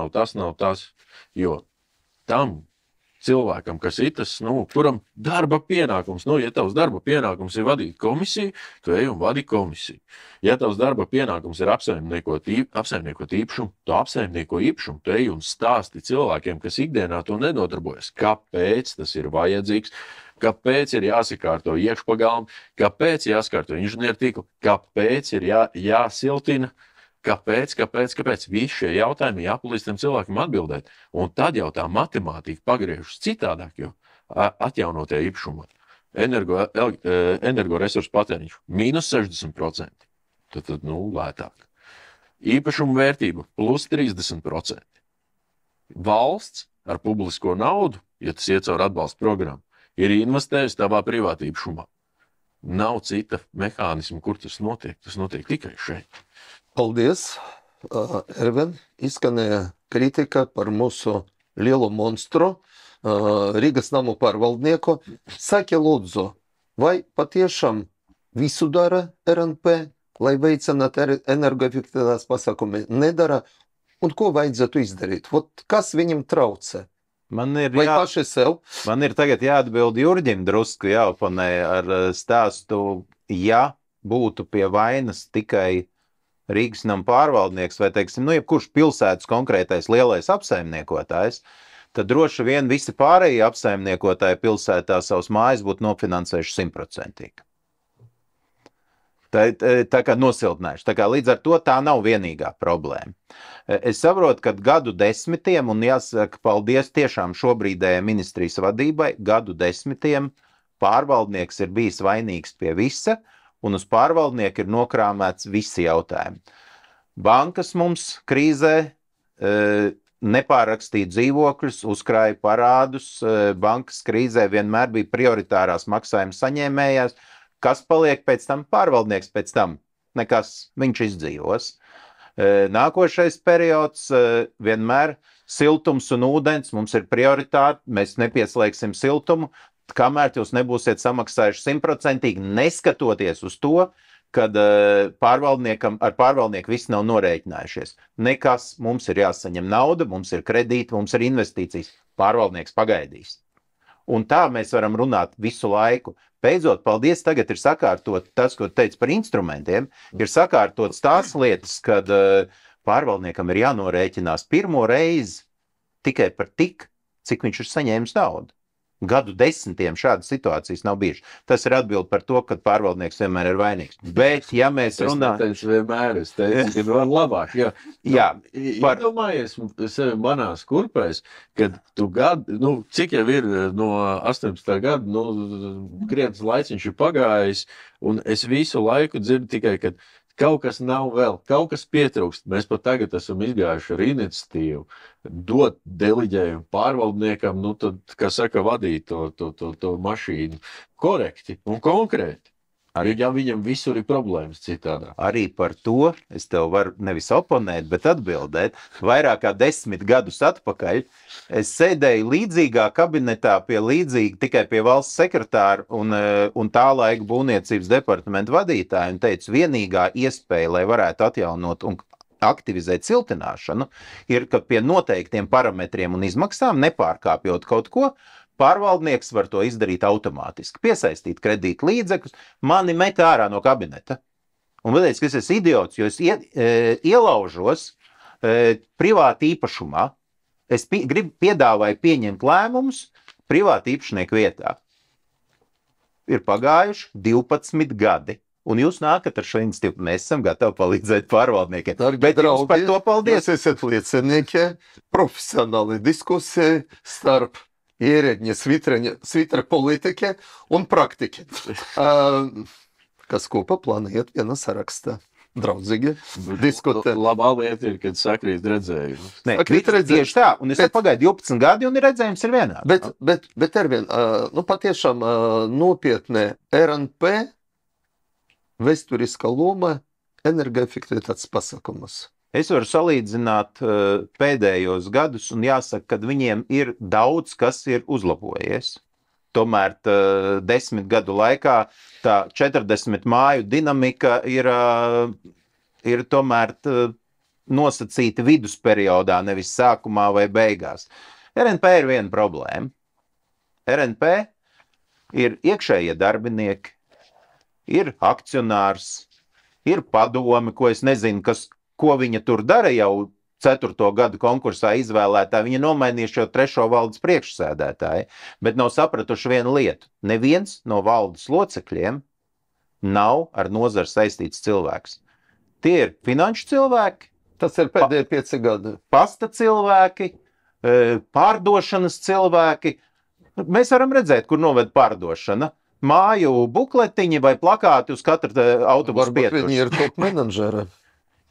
Jo tam cilvēkam, kas ir tas, kuram darba pienākums, ja tavs darba pienākums ir vadīt komisiju, tu ej un vadi komisiju. Ja tavs darba pienākums ir apsaimniekot īpašumu, tu apsaimnieko īpašumu, tu ej un stāsti cilvēkiem, kas ikdienā to nedodarbojas. Kāpēc tas ir vajadzīgs? Kāpēc ir jāsakārto iekšpagalmi? Kāpēc jāsakārto inženiertīkli? Kāpēc ir jāsiltina? Kāpēc? Visi šie jautājumi jāpalīdz tiem cilvēkiem atbildēt. Un tad jau tā matemātika pagriežas citādāk, jo atjaunotie īpašumā energoresursu patēriņš mīnus 60%. Tad lētāk. Īpašumu vērtība plus 30%. Valsts ar publisko naudu, ja tas iet caur atbalsta programmu, ir investējusi tavā privātā īpašumā. Nav cita mehānisma, kur tas notiek. Tas notiek tikai šeit. Paldies, Ervin. Izskanēja kritika par mūsu lielo monstru, Rīgas namu pārvaldnieku. Saki, lūdzu, vai patiešām visu dara RNP, lai veicinātu energoefektivitātes pasākumi, nedara, un ko vajadzētu izdarīt? Kas viņam traucē? Vai paši sev? Man ir tagad jāatbild Jurģim drusku jāoponē ar stāstu, ja būtu pie vainas tikai Rīgas nama pārvaldnieks vai, teiksim, jebkurš pilsētas konkrētais lielais apsaimniekotājs, tad droši vien visi pārējie apsaimniekotāji pilsētā savus mājas būtu nofinansējuši 100%. Tā kā nosiltnējuši. Tā kā līdz ar to tā nav vienīgā problēma. Es saprotu, ka gadu desmitiem, un jāsaka paldies tiešām šobrīdējai ministrijas vadībai, gadu desmitiem pārvaldnieks ir bijis vainīgs pie visa, un uz pārvaldnieku ir nokrāmēts visi jautājumi. Bankas mums krīzē nepārakstīja dzīvokļus, uzkrāja parādus, bankas krīzē vienmēr bija prioritārās maksājuma saņēmējās. Kas paliek pēc tam? Pārvaldnieks pēc tam. Nekas, viņš izdzīvos. Nākošais periods vienmēr siltums un ūdens, mums ir prioritāte, mēs nepieslēgsim siltumu, kamēr jūs nebūsiet samaksājuši 100%, neskatoties uz to, kad ar pārvaldnieku viss nav norēķinājušies. Nekas, mums ir jāsaņem nauda, mums ir kredīti, mums ir investīcijas. Pārvaldnieks pagaidīs. Un tā mēs varam runāt visu laiku. Beidzot, paldies, tagad ir sakārtot tas, ko teicu par instrumentiem, ir sakārtots tās lietas, kad pārvaldniekam ir jānorēķinās pirmo reizi tikai par tik, cik viņš ir saņēmis naudu. Gadu desmitiem šādas situācijas nav bijušas. Tas ir atbildi par to, ka pārvaldnieks vienmēr ir vainīgs. Bet, ja mēs runājam... Es teicu, ka var labāk. Iedomājies sevi manās kurpēs, kad tu gadu, cik jau ir no 18. gada, krietnes laiciņš ir pagājis, un es visu laiku dzirdu tikai, ka kaut kas nav vēl, kaut kas pietrūkst. Mēs pat tagad esam izgājuši ar iniciatīvu, dot deliģējumu pārvaldniekam, tad, kā saka, vadīt to mašīnu korekti un konkrēti. Ja viņam visur ir problēmas citādā. Arī par to es tev varu nevis oponēt, bet atbildēt. Vairāk kā 10 gadus atpakaļ es sēdēju līdzīgā kabinetā tikai pie valsts sekretāra un tā laika būvniecības departamenta vadītāja un teicu, vienīgā iespēja, lai varētu atjaunot un aktivizēt siltināšanu, ir, ka pie noteiktiem parametriem un izmaksām, nepārkāpjot kaut ko, pārvaldnieks var to izdarīt automātiski, piesaistīt kredīt līdzekļus, mani met ārā no kabineta. Un vēl teicu, ka es esmu idiots, jo es ielaužos privāti īpašumā, es piedāvāju pieņemt lēmumus privāti īpašnieku vietā. Ir pagājuši 12 gadi. Un jūs nākat ar šo iniciatīvu, mēs esam gatavi palīdzēt pārvaldniekiem. Bet jums par to paldies. Jūs esat liecinieki profesionāli diskusijai starp ierēģņa svitra politiķe un praktiķe, kas kopā plānojat viena sarakstā. draudzīgi diskutē. Labā lieta ir, kad sakrīt redzējums. Nē, Sakrīt redzējums. tieši tā, un es pagaidu 12 gadi, un redzējums ir vienāds. Bet Ervin, nu patiešām nopietnē RNP vēsturiskā loma energoefektivitātes pasākumus. Es varu salīdzināt pēdējos gadus, un jāsaka, ka viņiem ir daudz, kas ir uzlabojies. Tomēr 10 gadu laikā tā 40 māju dinamika ir tomēr nosacīta vidusperiodā, nevis sākumā vai beigās. RNP ir viena problēma. RNP ir iekšējie darbinieki, ir akcionārs, ir padome, ko es nezinu, ko viņa tur dara jau 4. gadu konkursā izvēlētā. Viņa nomainīja šo 3. valdes priekšsēdētāju, bet nav sapratuši vienu lietu. Neviens no valdes locekļiem nav ar nozari saistīts cilvēks. Tie ir finanšu cilvēki, Tas ir pēdējie 5 gadi. pasta cilvēki, pārdošanas cilvēki. Mēs varam redzēt, kur noved pārdošana. Māju bukletiņi vai plakāti uz katra autobusu Varbūt pieturas. viņi ir top menedžeri.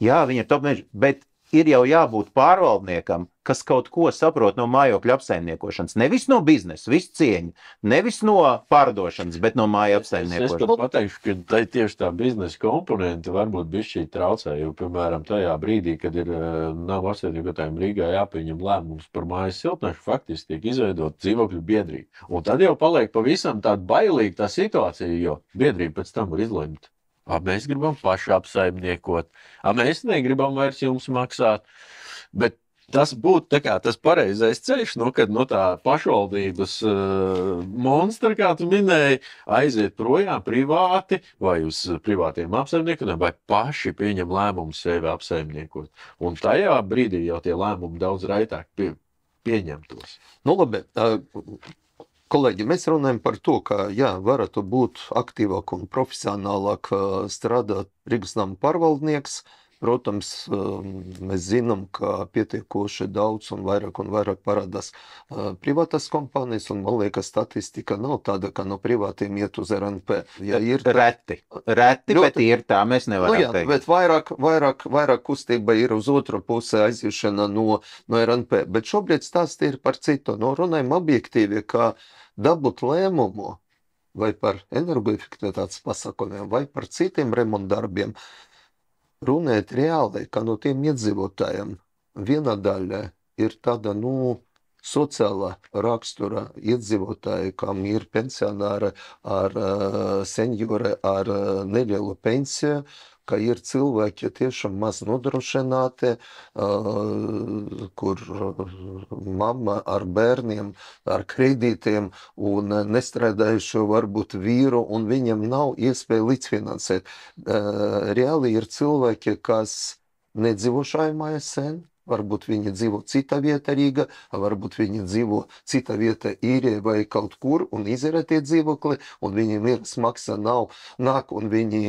Jā, viņi ir top menedžeri, bet ir jau jābūt pārvaldniekam, kas kaut ko saprot no mājokļu apsaimniekošanas. Nevis no biznesa, visu cieņu, nevis no pārdošanas, bet no māju Es apsaimniekošanas. pat pateikšu, ka tieši tā biznesa komponente varbūt bišķī traucē, jo, piemēram, tajā brīdī, kad ir nav apsaimniekotājiem Rīgā jāpieņem lēmums par mājas siltnešu, faktiski tiek izveidot dzīvokļu biedrība. Un tad jau paliek pavisam tāda bailīga tā situācija, jo biedrība pēc tam var izlemt. Mēs gribam paši apsaimniekot, mēs negribam vairs jums maksāt, bet tas būtu tā kā tas pareizais ceļš, kad no tā pašvaldības monstra, kā tu minēji, aiziet projām privāti vai uz privātiem apsaimniekiem, vai paši pieņem lēmumu sevi apsaimniekot. Un tajā brīdī jau tie lēmumi daudz raitāk pieņemtos. Nu labi, kolēģi, mēs runājam par to, ka, jā, varētu būt aktīvāk un profesionālāk strādāt Rīgas nama pārvaldnieks. Protams, mēs zinām, ka pietiekoši daudz un vairāk parādās privātās kompānijas, un man liekas, statistika nav tāda, ka no privātiem iet uz RNP. Ja ir Reti, Ļoti- bet ir tā, mēs nevaram jā, teikt. bet vairāk kustība ir uz otru pusi aiziešana no RNP. Bet šobrīd stāsts ir par citu. No runājam objektīvi, ka dabūt lēmumu vai par energoefektivitātes pasākumiem, vai par citiem remontdarbiem, runēt reāli, ka no tiem iedzīvotājiem viena daļa ir tāda, sociālā rakstura iedzīvotāji, kam ir pensionāri ar seniori ar nelielu pensiju, ka ir cilvēki tiešām maz nodrošināti, kur mamma ar bērniem, ar kredītiem un nestrādājušo varbūt vīru, un viņam nav iespēja līdzfinansēt. Reāli ir cilvēki, kas nedzīvo šajā mājā sen, varbūt viņi dzīvo citā vietā Rīgā, varbūt viņi dzīvo citā vietā Īrijā vai kaut kur un izērē tie dzīvokli, un viņiem īres maksa nāk, un viņi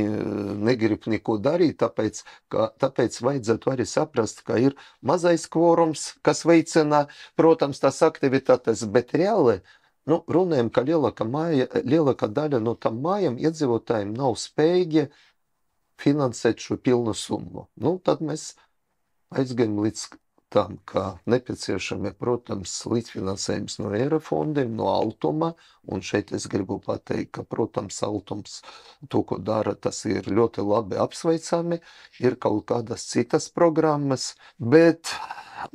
negrib neko darīt, tāpēc vajadzētu arī saprast, ka ir mazais kvorums, kas veicina, protams, tās aktivitātes, bet reāli, runājam, ka lielākā daļa no tam mājām iedzīvotājiem nav spējīgi finansēt šo pilnu summu. Tad mēs aizgājam līdz tam, ka nepieciešami, protams, līdzfinansējums no ERA fondiem, no Altuma, un šeit es gribu pateikt, ka, protams, Altums to, ko dara, tas ir ļoti labi apsveicami, ir kaut kādas citas programmas, bet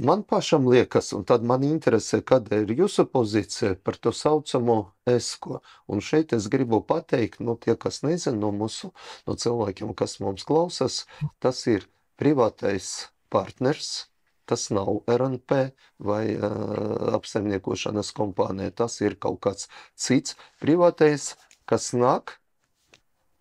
man pašam liekas, un tad man interesē, kāda ir jūsu pozīcija par to saucamo ESCO, un šeit es gribu pateikt, tie, kas nezina no cilvēkiem, kas mums klausās, tas ir privātais partners, tas nav RNP vai apsaimniekošanas kompānija, tas ir kaut kāds cits privātais, kas nāk,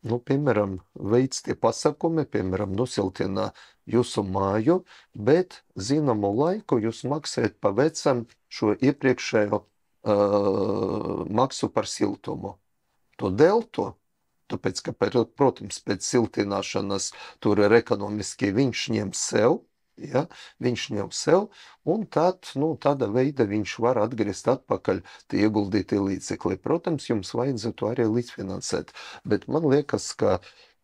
piemēram, veids tie pasākumi, piemēram, nosiltina jūsu māju, bet zināmu laiku jūs maksājat pa vecam šo iepriekšējo maksu par siltumu. To deltu, tāpēc, ka, protams, pēc siltināšanas tur ir ekonomiski viņš ņem sev, viņš ņem sev, un tad, tāda veida viņš var atgriezt atpakaļ tie ieguldītie līdzekļi. Protams, jums vajadzētu arī līdzfinansēt, bet man liekas, ka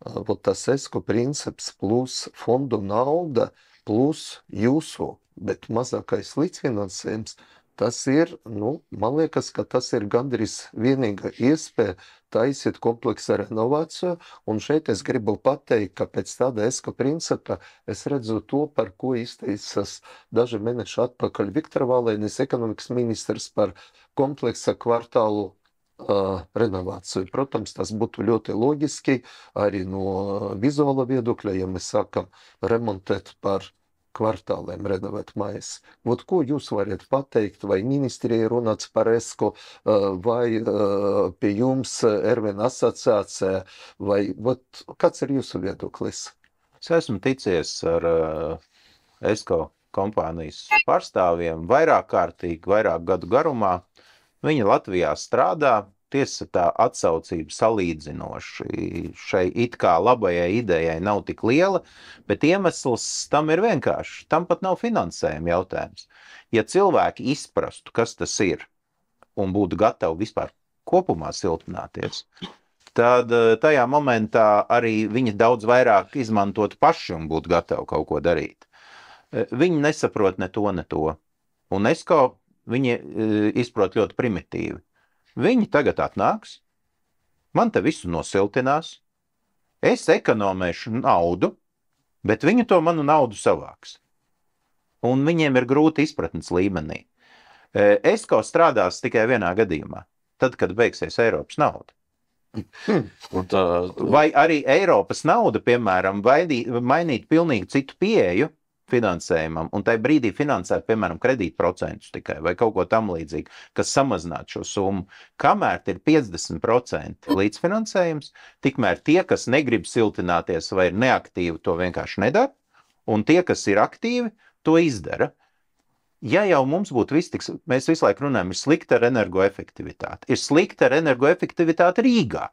vot tas ESCO princips plus fondu nauda plus jūsu, bet mazākais līdzfinansējums, tas ir, man liekas, ka tas ir gandrīz vienīga iespēja taisīt kompleksa renovāciju, un šeit es gribu pateikt, ka pēc tāda ESCO principa es redzu to, par ko izteicas daži mēneši atpakaļ Viktor Valēnis, ekonomikas ministrs, par kompleksa kvartālu renovāciju. Protams, tas būtu ļoti loģiski arī no vizuāla viedokļa, ja mēs sākam remontēt par kvartāliem, renovēt mājas. Vot ko jūs varat pateikt, vai ministrija runāts par ESCO, vai pie jums Ervin asociācija, vai vot kāds ir jūsu viedoklis? Es esmu ticies ar ESCO kompānijas pārstāvjiem vairāk gadu garumā. Viņa Latvijā strādā, tiesa tā atsaucība salīdzinoši šai it kā labajai idejai nav tik liela, bet iemesls tam ir vienkārši. Tam pat nav finansējuma jautājums. Ja cilvēki izprastu, kas tas ir, un būtu gatavi vispār kopumā siltināties, tad tajā momentā arī viņi daudz vairāk izmantot paši un būtu gatavi kaut ko darīt. Viņi nesaprot ne to. Un ESCO viņi izprot ļoti primitīvi. Viņi tagad atnāks, man te visu nosiltinās, es ekonomēšu naudu, bet viņi to manu naudu savāks. Un viņiem ir grūti izpratnes līmenī. ESCO strādās tikai vienā gadījumā, tad, kad beigsies Eiropas nauda. Vai arī Eiropas nauda, piemēram, mainīt pilnīgi citu pieeju finansējumam, un tai brīdī finansēt, piemēram, kredītprocentus tikai, vai kaut ko tam līdzīgi, kas samazinātu šo summu. Kamēr ir 50% līdzfinansējums, tikmēr tie, kas negrib siltināties vai ir neaktīvi, to vienkārši nedara, un tie, kas ir aktīvi, to izdara. Ja jau mums būtu mēs visu laiku runājam, ir slikta ar energoefektivitāti. Ir slikta ar energoefektivitāti Rīgā.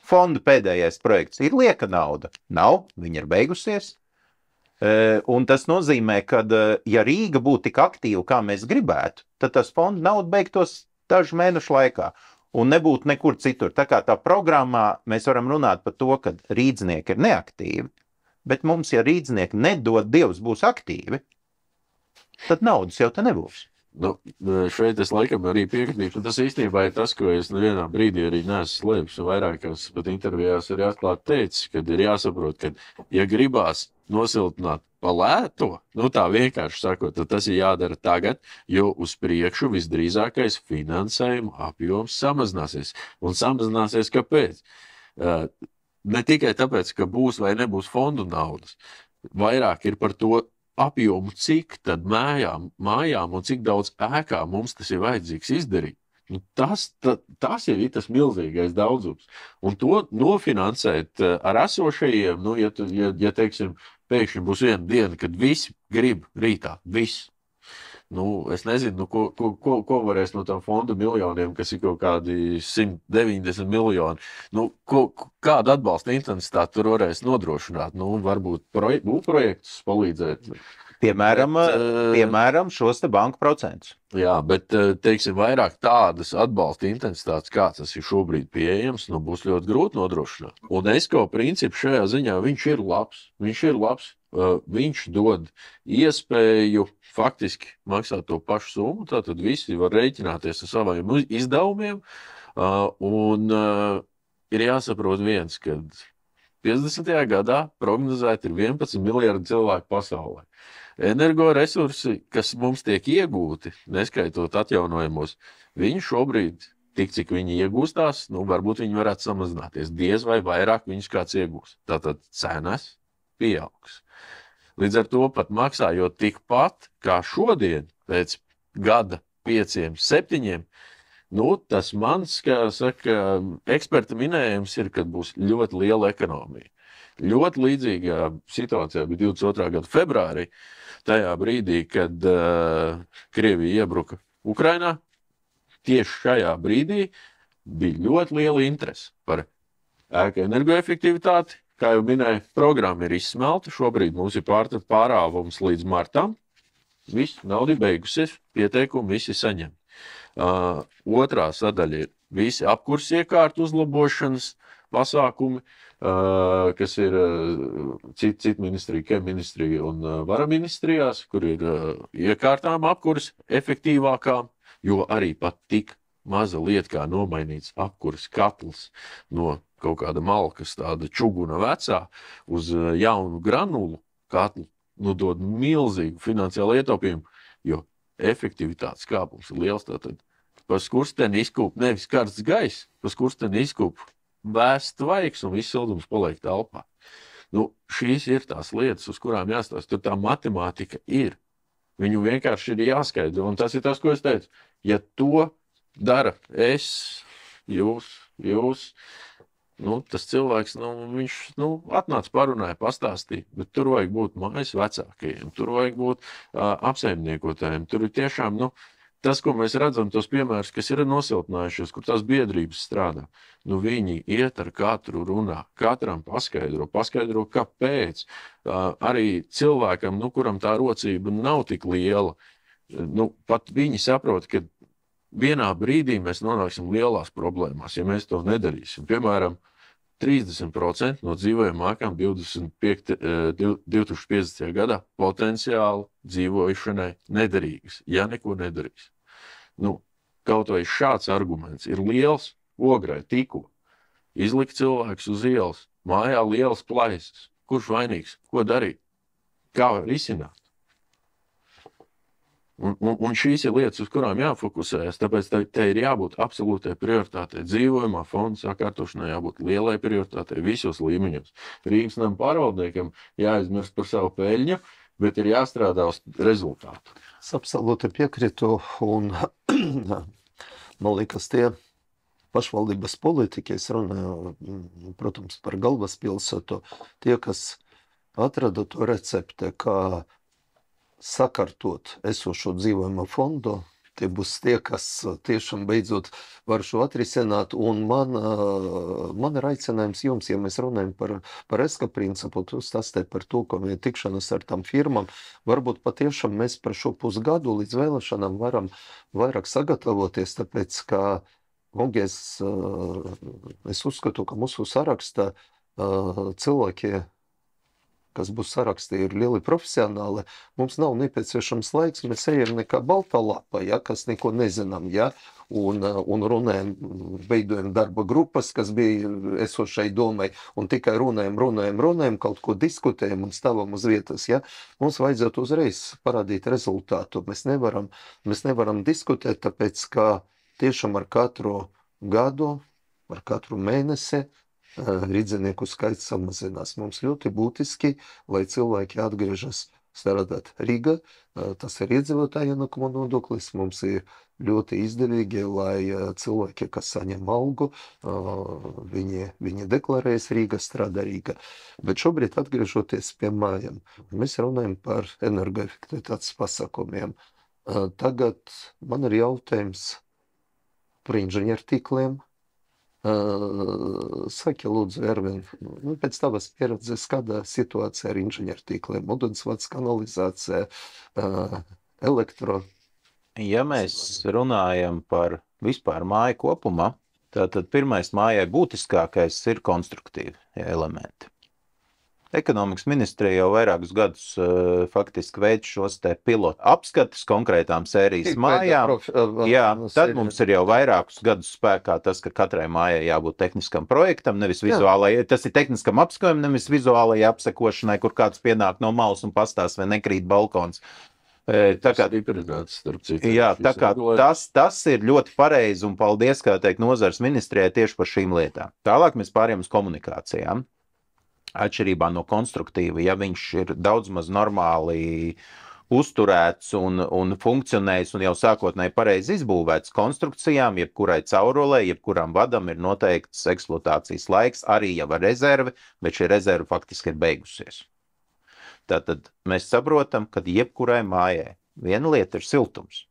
Fonda pēdējais projekts ir lieka nauda. Nav, viņa ir beigusies. Un tas nozīmē, ka, ja Rīga būtu tik aktīva, kā mēs gribētu, tad tas fonda nauda beigtos dažu mēnešu laikā un nebūtu nekur citur. Tā kā tā programmā mēs varam runāt par to, ka rīdznieki ir neaktīvi, bet mums, ja rīdznieki nedod Dievs būs aktīvi, tad naudas jau te nebūs. Šeit es laikam arī piekritīšu, un tas īstenībā ir tas, ko es vienā brīdī arī neesmu slēpis, un vairākās pat intervijās arī atklāt teicis, kad ir jāsaprot, ka, ja gribās nosiltināt pa lēto, tā vienkārši sakot, tad tas ir jādara tagad, jo uz priekšu visdrīzākais finansējuma apjoms samazināsies. Un samazināsies kāpēc? Ne tikai tāpēc, ka būs vai nebūs fondu naudas, vairāk ir par to apjomu, cik tad mājām un cik daudz ēkā mums tas ir vajadzīgs izdarīt. Tas jau ir tas milzīgais daudzums. Un to nofinansēt ar esošajiem, ja teiksim, pēkšņi būs viena diena, kad visi grib rītā, viss. Es nezinu, ko varēs no tām fondu miljoniem, kas ir kaut kādi 190 miljoni. Kādu atbalsta intensitāti tur varēs nodrošināt? Varbūt projektus palīdzēt. Piemēram, šos te banku procentus. Jā, bet, teiksim, vairāk tādas atbalsta intensitātes, kā tas ir šobrīd pieejams, būs ļoti grūti nodrošināt. Un ESCO princips šajā ziņā, viņš ir labs. Viņš dod iespēju faktiski maksāt to pašu summu, tātad visi var rēķināties ar saviem izdevumiem, un ir jāsaprot viens, ka 50. gadā prognozēt ir 11 miljardi cilvēku pasaulē. Energoresursi, kas mums tiek iegūti, neskaitot atjaunojamos, viņi šobrīd, cik viņi iegūstās, varbūt viņi varētu samazināties, diez vai vairāk viņus kāds iegūst. Tātad cenas pieaugs. Līdz ar to pat maksājot tikpat kā šodien, pēc gada 5, 7, tas mans, kā saka, eksperta minējums ir, kad būs ļoti liela ekonomija. Ļoti līdzīgā situācijā bija 22. gada februārī, tajā brīdī, kad Krievija iebruka Ukrainā, tieši šajā brīdī bija ļoti liela interese par ēku energoefektivitāti. Kā jau minēju, programma ir izsmelta. Šobrīd mums ir pārāvums līdz martam. Viss, nauda ir beigusies, pieteikumi visi saņem. Otrā sadaļa ir visi apkurs iekārtu uzlabošanas pasākumi, kas ir citu ministriju, KEM ministriju un vara ministrijās, kur ir iekārtām apkuras efektīvākām, jo arī pat tik maza lieta kā nomainīts apkuras katls no kaut kāda malkas, tāda čuguna vecā, uz jaunu granulu katlu, dod milzīgu finansiālu ietaupījumu, jo efektivitātes kāpums ir liels. Tātad pa skursteni izkūp nevis karsts gaiss, pa skursteni izkūp vēsts tvaiks un viss sildums paliek telpā. Šīs ir tās lietas, uz kurām jāstāsta. Tur tā matemātika ir. Viņu vienkārši ir jāskaidro. Un tas ir tas, ko es teicu. Ja to dara jūs, tas cilvēks, viņš atnāca parunāja, pastāstīja, bet tur vajag būt mājas vecākajiem, tur vajag būt apsaimniekotājiem. Tur ir tiešām, tas, ko mēs redzam, tos piemērus, kas ir nosiltinājušies, kur tās biedrības strādā, viņi iet ar katru runā, katram paskaidro, kāpēc. Arī cilvēkam, kuram tā rocība nav tik liela, pat viņi saprot, ka vienā brīdī mēs nonāksim lielās problēmās, ja mēs to nedarīsim. Piemēram, 30% no dzīvojamām ēkām 2050. gadā potenciāli dzīvošanai nederīgas, ja neko nedarīs. Kaut vai šāds arguments ir liels ograi tikko. Izlikt cilvēkus uz ielas, mājā lielas plaisas. Kurš vainīgs? Ko darīt? Kā risināt? Un šīs ir lietas, uz kurām jāfokusējas, tāpēc te ir jābūt absolūtai prioritātei. Dzīvojamā fonda sakārtošanai jābūt lielai prioritātei visos līmeņos. Rīgas nama pārvaldniekam jāizmirst par savu peļņu, bet ir jāstrādā uz rezultātu. Es absolūti piekrītu, un man liekas, tie pašvaldības politiķi, es runāju, protams, par galvaspilsētu, tie, kas atrada to recepti, kā sakārtot esošo dzīvojamo fondu, tie būs tie, kas tiešām beidzot var šo atrisināt, un man ir aicinājums jums, ja mēs runājam par ESKA principu, tu stāstīji par to, ka ir tikšanas ar tām firmām, varbūt patiešām mēs par šo pusgadu līdz vēlēšanām varam vairāk sagatavoties, tāpēc, ka es uzskatu, ka mūsu saraksta cilvēki, kas būs sarakstī, ir lieli profesionāli, mums nav nepieciešams laiks, mēs ejam nekā balta lapa, kas neko nezinām, un runājam, veidojam darba grupas, kas bija esošai domai, un tikai runājam, kaut ko diskutējam un stāvam uz vietas, mums vajadzētu uzreiz parādīt rezultātu. Mēs nevaram diskutēt, tāpēc, ka tiešām ar katru gadu, ar katru mēnesi rīdzinieku skaits samazinās. Mums ļoti būtiski, lai cilvēki atgriežas strādāt Rīgā. Tas ir iedzīvotāju ienākuma nodoklis. Mums ir ļoti izdevīgi, lai cilvēki, kas saņem algu, viņi deklarējas Rīgā, strādā Rīgā. Bet šobrīd, atgriežoties pie mājām, mēs runājam par energoefektivitātes pasākumiem. Tagad man ir jautājums par inženiertīkliem. Saki, lūdzu, Ervin, pēc tavas pieredzes, kāda situācija ar inženiertīkliem, ūdensvads, kanalizācija, elektro? Ja mēs runājam par vispār māju kopumā, tad pirmais mājai būtiskākais ir konstruktīvi elementi. Ekonomikas ministrija jau vairākus gadus faktiski veic šos te pilotu apskatus konkrētām sērijas mājām. Tad mums ir jau vairākus gadus spēkā tas, ka katrai mājai jābūt tehniskam projektam, nevis vizuālai, tas ir tehniskam apskojumam, nevis vizuālai apsekošanai, kur kāds pienāk no malas un pastās vai nekrīt balkons. Tā kā tas ir ļoti pareizi un paldies, kā teikt, nozars ministrijai tieši par šīm lietām. Tālāk mēs pārējām uz komunikācijām. Atšķirībā no konstruktīva, ja viņš ir daudz maz normāli uzturēts un funkcionējis un jau sākotnēji pareizi izbūvēts konstrukcijām, jebkurai caurulē, jebkuram vadam ir noteikts eksploatācijas laiks, arī jau ar rezervi, bet šī rezerve faktiski ir beigusies. Tātad mēs saprotam, ka jebkurai mājai viena lieta ir siltums.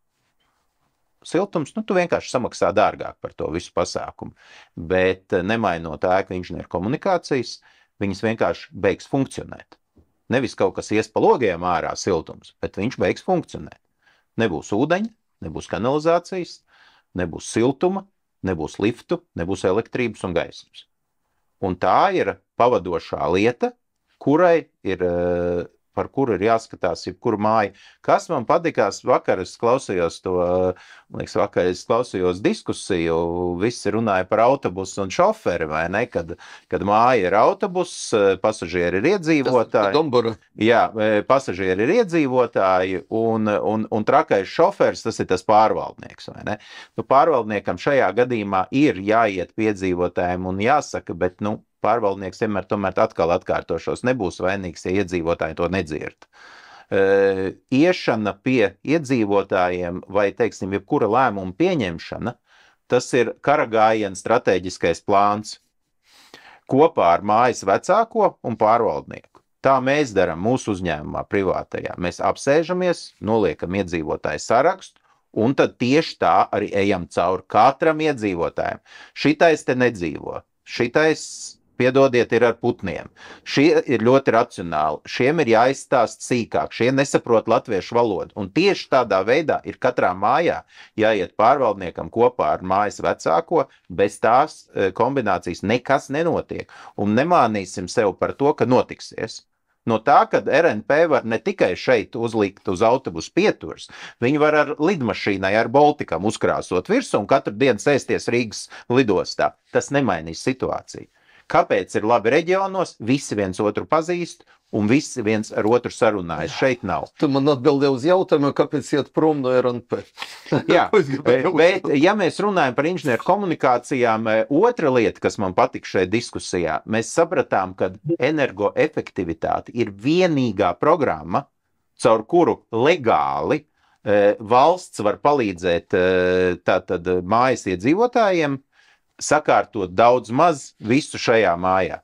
Siltums, tu vienkārši samaksā dārgāk par to visu pasākumu, bet nemainot ēku inženieru komunikācijas, viņas vienkārši beigs funkcionēt. Nevis kaut kas ies pa logiem ārā siltums, bet viņš beigs funkcionēt. Nebūs ūdeņa, nebūs kanalizācijas, nebūs siltuma, nebūs liftu, nebūs elektrības un gaismas. Un tā ir pavadošā lieta, par kuru ir jāskatās jebkura māja. Kas man patikās vakar, es klausījos diskusiju, visi runāja par autobusu un šoferi, vai ne, kad māja ir autobuss, pasažieri ir iedzīvotāji. Dombura. Jā, pasažieri ir iedzīvotāji un trakais šoferis, tas ir tas pārvaldnieks, vai ne? Nu, pārvaldniekam šajā gadījumā ir jāiet piedzīvotājiem un jāsaka, bet, pārvaldnieks vienmēr tomēr atkal atkārtošos, nebūs vainīgs, ja iedzīvotāji to nedzird. Iešana pie iedzīvotājiem vai, teiksim, jebkura lēmuma pieņemšana, tas ir karagājiena strateģiskais plāns kopā ar mājas vecāko un pārvaldnieku. Tā mēs darām mūsu uzņēmumā privātajā. Mēs apsēžamies, noliekam iedzīvotāju sarakstu, un tad tieši tā arī ejam cauri katram iedzīvotājiem. Šitais te nedzīvo, šitais, piedodiet, ir ar putniem. Šie ir ļoti racionāli. Šiem ir jāizstāst sīkāk. Šie nesaprot latviešu valodu. Un tieši tādā veidā ir katrā mājā jāiet pārvaldniekam kopā ar mājas vecāko. Bez tās kombinācijas nekas nenotiek. Un nemānīsim sev par to, ka notiksies. No tā, kad RNP var ne tikai šeit uzlikt uz autobusu pieturas, viņi var ar lidmašīnai, ar Baltikam uzkrāsot virsmu un katru dienu sēsties Rīgas lidostā. Tas nemainīs situāciju. Kāpēc ir labi reģionos? Visi viens otru pazīst un visi viens ar otru sarunājas. Šeit nav. Tu man atbildēji uz jautājumu, kāpēc iet prom no RNP. Jā, bet ja mēs runājam par inženieru komunikācijām, otra lieta, kas man patika šajā diskusijā, mēs sapratām, ka energoefektivitāte ir vienīgā programma, caur kuru legāli valsts var palīdzēt tātad mājas iedzīvotājiem sakārtot daudz maz visu šajā mājā.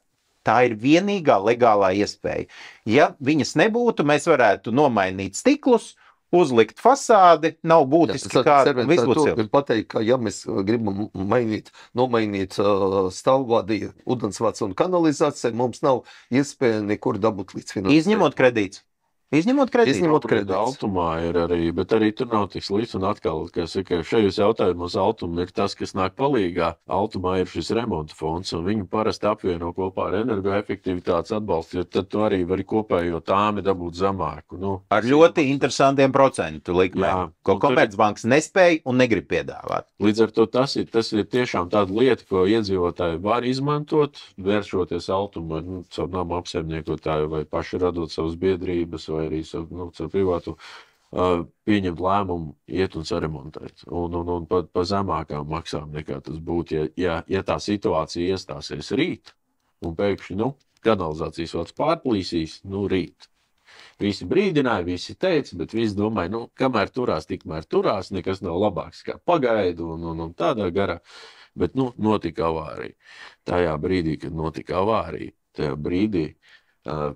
Tā ir vienīgā legālā iespēja. Ja viņas nebūtu, mēs varētu nomainīt stiklus, uzlikt fasādi, nav būtiski kāda visbūcība. Pateikt, ka ja mēs gribam nomainīt stāvvadi, ūdensvats un kanalizāciju, mums nav iespēja nekur dabūt līdzfinansējumu. Izņemot kredītus. Izņemot kredītus. Altumā ir arī, bet arī tur nav tik slikts. Un atkal, ka šajos jautājumos Altuma ir tas, kas nāk palīgā. Altumā ir šis remonta fonds, un viņu parasti apvieno kopā ar energoefektivitātes atbalstu, jo tad tu arī vari kopējo tāmi dabūt zemāku. Ar ļoti interesantiem procentu likmēm, ko Komercbanks nespēja un negrib piedāvāt. Līdz ar to tas ir tiešām tāda lieta, ko iedzīvotāji var izmantot, vēršoties Altuma, savu namu apsaimniekotāju vai paši radot savas biedrības vai arī caur privātu pieņemt lēmumu, iet un saremontēt. Un pa zemākām maksām nekā tas būtu, ja tā situācija iestāsies rīt, un pēkšņi, kanalizācijas vats pārplīsīs, rīt. Visi brīdināja, visi teica, bet visi domāja, kamēr turās, tikmēr turās, nekas nav labāks kā pagaidu un tādā garā. Bet, notika avārija. Tajā brīdī, kad notika avārija, tajā brīdī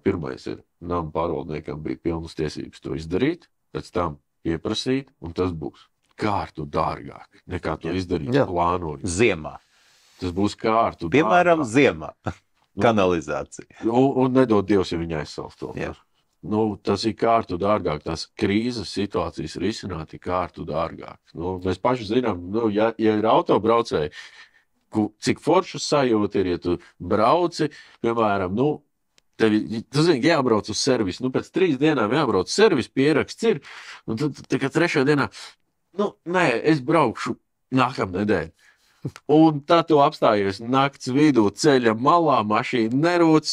pirmais ir, nama pārvaldniekam bija pilnas tiesības to izdarīt, pēc tam pieprasīt, un tas būs kārtu dārgāk, nekā to izdarīt plānojot. Ziemā. Tas būs kārtu Piemēram, dārgāk. Ziemā. Kanalizācija. Un nedod Dievs, ja viņa aizsals to. Tas ir kārtu dārgāk, tās krīzes situācijas risināt ir kārtu dārgāk. Mēs paši zinām, ja ir autobraucēji, cik foršas sajūta ir, ja tu brauci, piemēram, tu zini, jābrauc uz servisu. Pēc 3 dienām jābrauc uz servisu, pieraksts ir. Un tad, kad 3. dienā, nē, es braukšu nākamnedēļ. Un tad tu apstājies nakts vidū, ceļa malā, mašīna nerūc,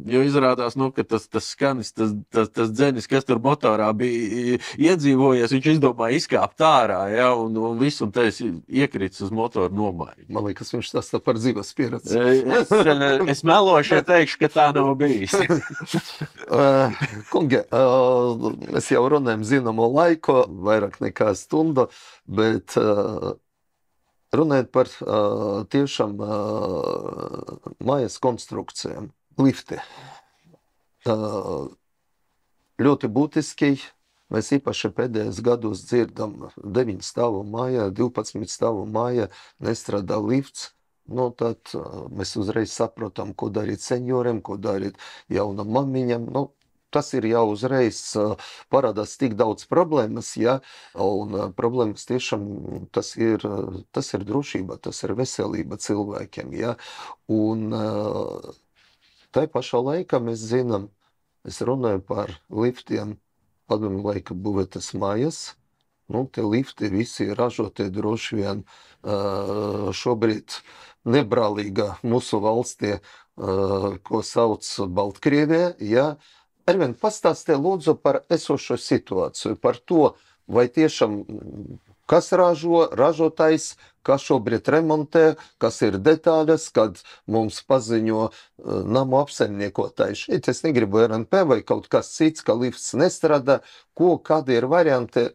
jo izrādās, ka tas skanis, tas dzenis, kas tur motorā bija iedzīvojies, viņš izdomāja izkāpt ārā, un viss, un te iekrits uz motoru nomaiņu. Man liekas, viņš tas tā par dzīves pieredzi. Es melošu, ja teikšu, ka tā nav bijis. Kungi, mēs jau runājam zināmo laiku, vairāk nekā stundu, bet runājot par tiešām mājas konstrukcijām, lifti. Ļoti būtiski, mēs īpaši pēdējos gados dzirdam 9 stāvu mājā, 12 stāvu mājā nestrādā lifts. Tad mēs uzreiz saprotam, ko darīt senioriem, ko darīt jaunam mamiņam. tas ir jau uzreiz parādās tik daudz problēmas, ja, un problēmas tiešām tas ir drošība, tas ir veselība cilvēkiem, ja, un tai pašā laikā mēs zinām, es runāju par liftiem, padomju laika būvētas mājas, tie lifti visi ražotie droši vien šobrīd nebrālīga mūsu valstī, ko sauc Baltkrievijā, ja. Arvien, pastāstī lūdzu par esošo situāciju, par to, vai tiešām kas ražotājs, kas šobrīd remontē, kas ir detaļas, kad mums paziņo namu apsaimniekotāji. Šeit es negribu RNP vai kaut kas cits, ka lifts nestrādā, kādi ir varianti.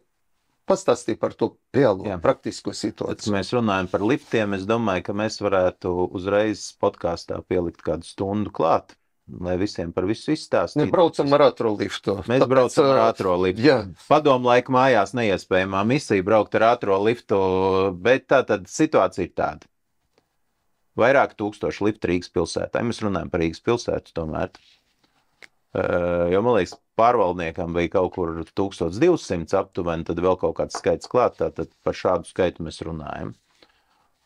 Pastāstī par to reālo, praktisko situāciju. Mēs runājam par liftiem. Es domāju, ka mēs varētu uzreiz podkāstā pielikt kādu stundu klāt, lai visiem par visu izstāstītu. Braucam ar ātro liftu. Mēs braucam ar ātro liftu. Jā. Padomu laiku mājās neiespējamā misija braukt ar ātro liftu, bet tātad situācija ir tāda. Vairāk tūkstoši liftu Rīgas pilsētā. Mēs runājam par Rīgas pilsētu tomēr. Jo, man liekas, pārvaldniekam bija kaut kur 1200 aptuveni, tad vēl kaut kāds skaits klāt, tātad par šādu skaitu mēs runājam.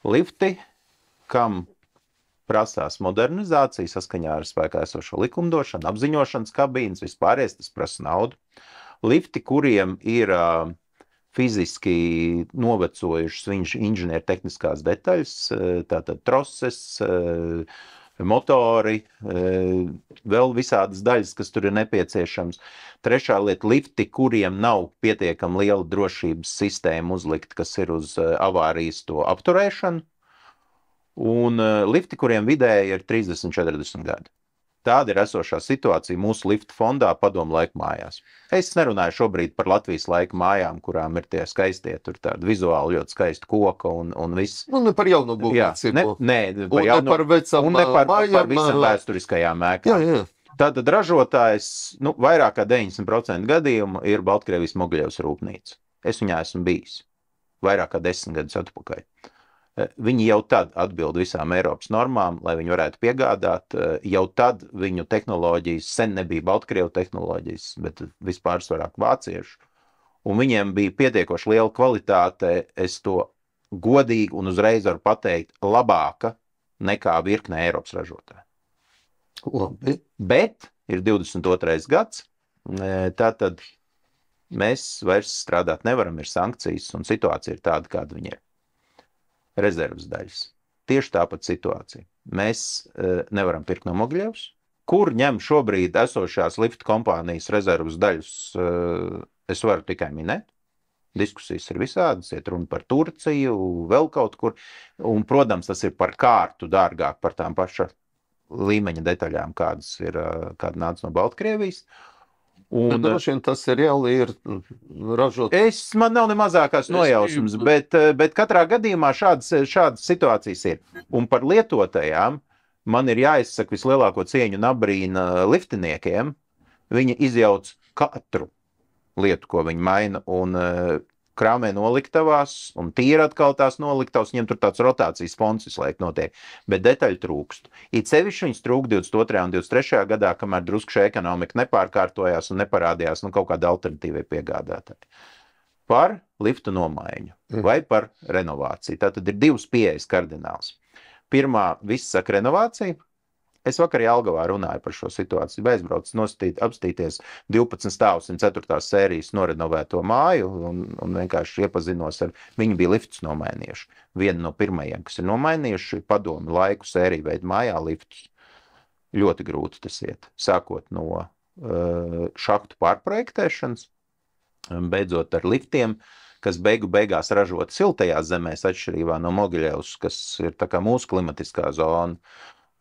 Lifti, kam prasās modernizācija saskaņā ar spēkā esošo likumdošanu, apziņošanas kabīnes, vispārējais, tas prasa naudu. Lifti, kuriem ir fiziski novecojušas inženiertehniskās detaļas, tātad troses, motori, vēl visādas daļas, kas tur ir nepieciešams. Trešā lieta, lifti, kuriem nav pietiekami liela drošības sistēma uzlikt, kas ir uz avārijas to apturēšanu, un lifti, kuriem vidēji ir 30-40 gadi. Tāda ir esošā situācija mūsu liftu fondā padomu laiku mājās. Es nerunāju šobrīd par Latvijas laika mājām, kurām ir tie skaistie, tur tādi vizuāli ļoti skaisti koka un viss. Ne par jaunu būvniecību. Par vecām mājām. Par visam vēsturiskajām ēkām. Jā. Tātad ražotājs, vairāk kā 90% gadījumu ir Baltkrievijas Mogļevas rūpnīca. Es viņā esmu bijis. Vairāk kā 10 gadus atpakaļ. Viņi jau tad atbild visām Eiropas normām, lai viņi varētu piegādāt. Jau tad viņu tehnoloģijas sen nebija Baltkrievu tehnoloģijas, bet vispārsvarāk vāciešu. Un viņiem bija pietiekoši liela kvalitāte, es to godīgi un uzreiz varu pateikt, labāka nekā virkne Eiropas ražotāji. Labi. Bet ir 22. gads, tātad mēs vairs strādāt nevaram, ir sankcijas un situācija ir tāda, kāda viņa ir. Rezervas daļas. Tieši tāpat situācija. Mēs nevaram pirkt no Mogļevas. Kur ņem šobrīd esošās liftu kompānijas rezervas daļas, es varu tikai minēt. Diskusijas ir visādas, iet runa par Turciju, vēl kaut kur. Un, protams, tas ir par kārtu dārgāk par tām paša līmeņa detaļām, kāda nāca no Baltkrievijas. Un droši vien tas reāli ir ražot. Man nav ne mazākās nojausmas, bet katrā gadījumā šādas situācijas ir. Un par lietotajām man ir jāizsaka vislielāko cieņu un abrīna liftiniekiem. Viņi izjauc katru lietu, ko viņi maina, un krāmē noliktavās, un tīra atkal tās noliktavas, viņiem tur tāds rotācijas fonds visu laiku notiek, bet detaļu trūkst. It sevišķi viņas trūk 22. un 23. gadā, kamēr drusku šī ekonomika nepārkārtojās un neparādījās kaut kāda alternatīvai piegādātāji. Par liftu nomaiņu vai par renovāciju. Tātad ir divas pieejas kardināls. Pirmā, viss saka renovācija. Es vakar Jelgavā runāju par šo situāciju. Aizbraucu apstīties 12 stāvus un 4. sērijas norenovēto māju un vienkārši iepazinos ar viņu bija liftus nomainījuši. Viena no pirmajiem, kas ir nomainījuši, padomi laiku sēriju veidu mājā liftus. Ļoti grūti tas iet. Sākot no šahtu pārprojektēšanas, beidzot ar liftiem, kas beigās ražot siltajās zemēs atšķirībā no Mogļevas, kas ir tā kā mūsu klimatiskā zona.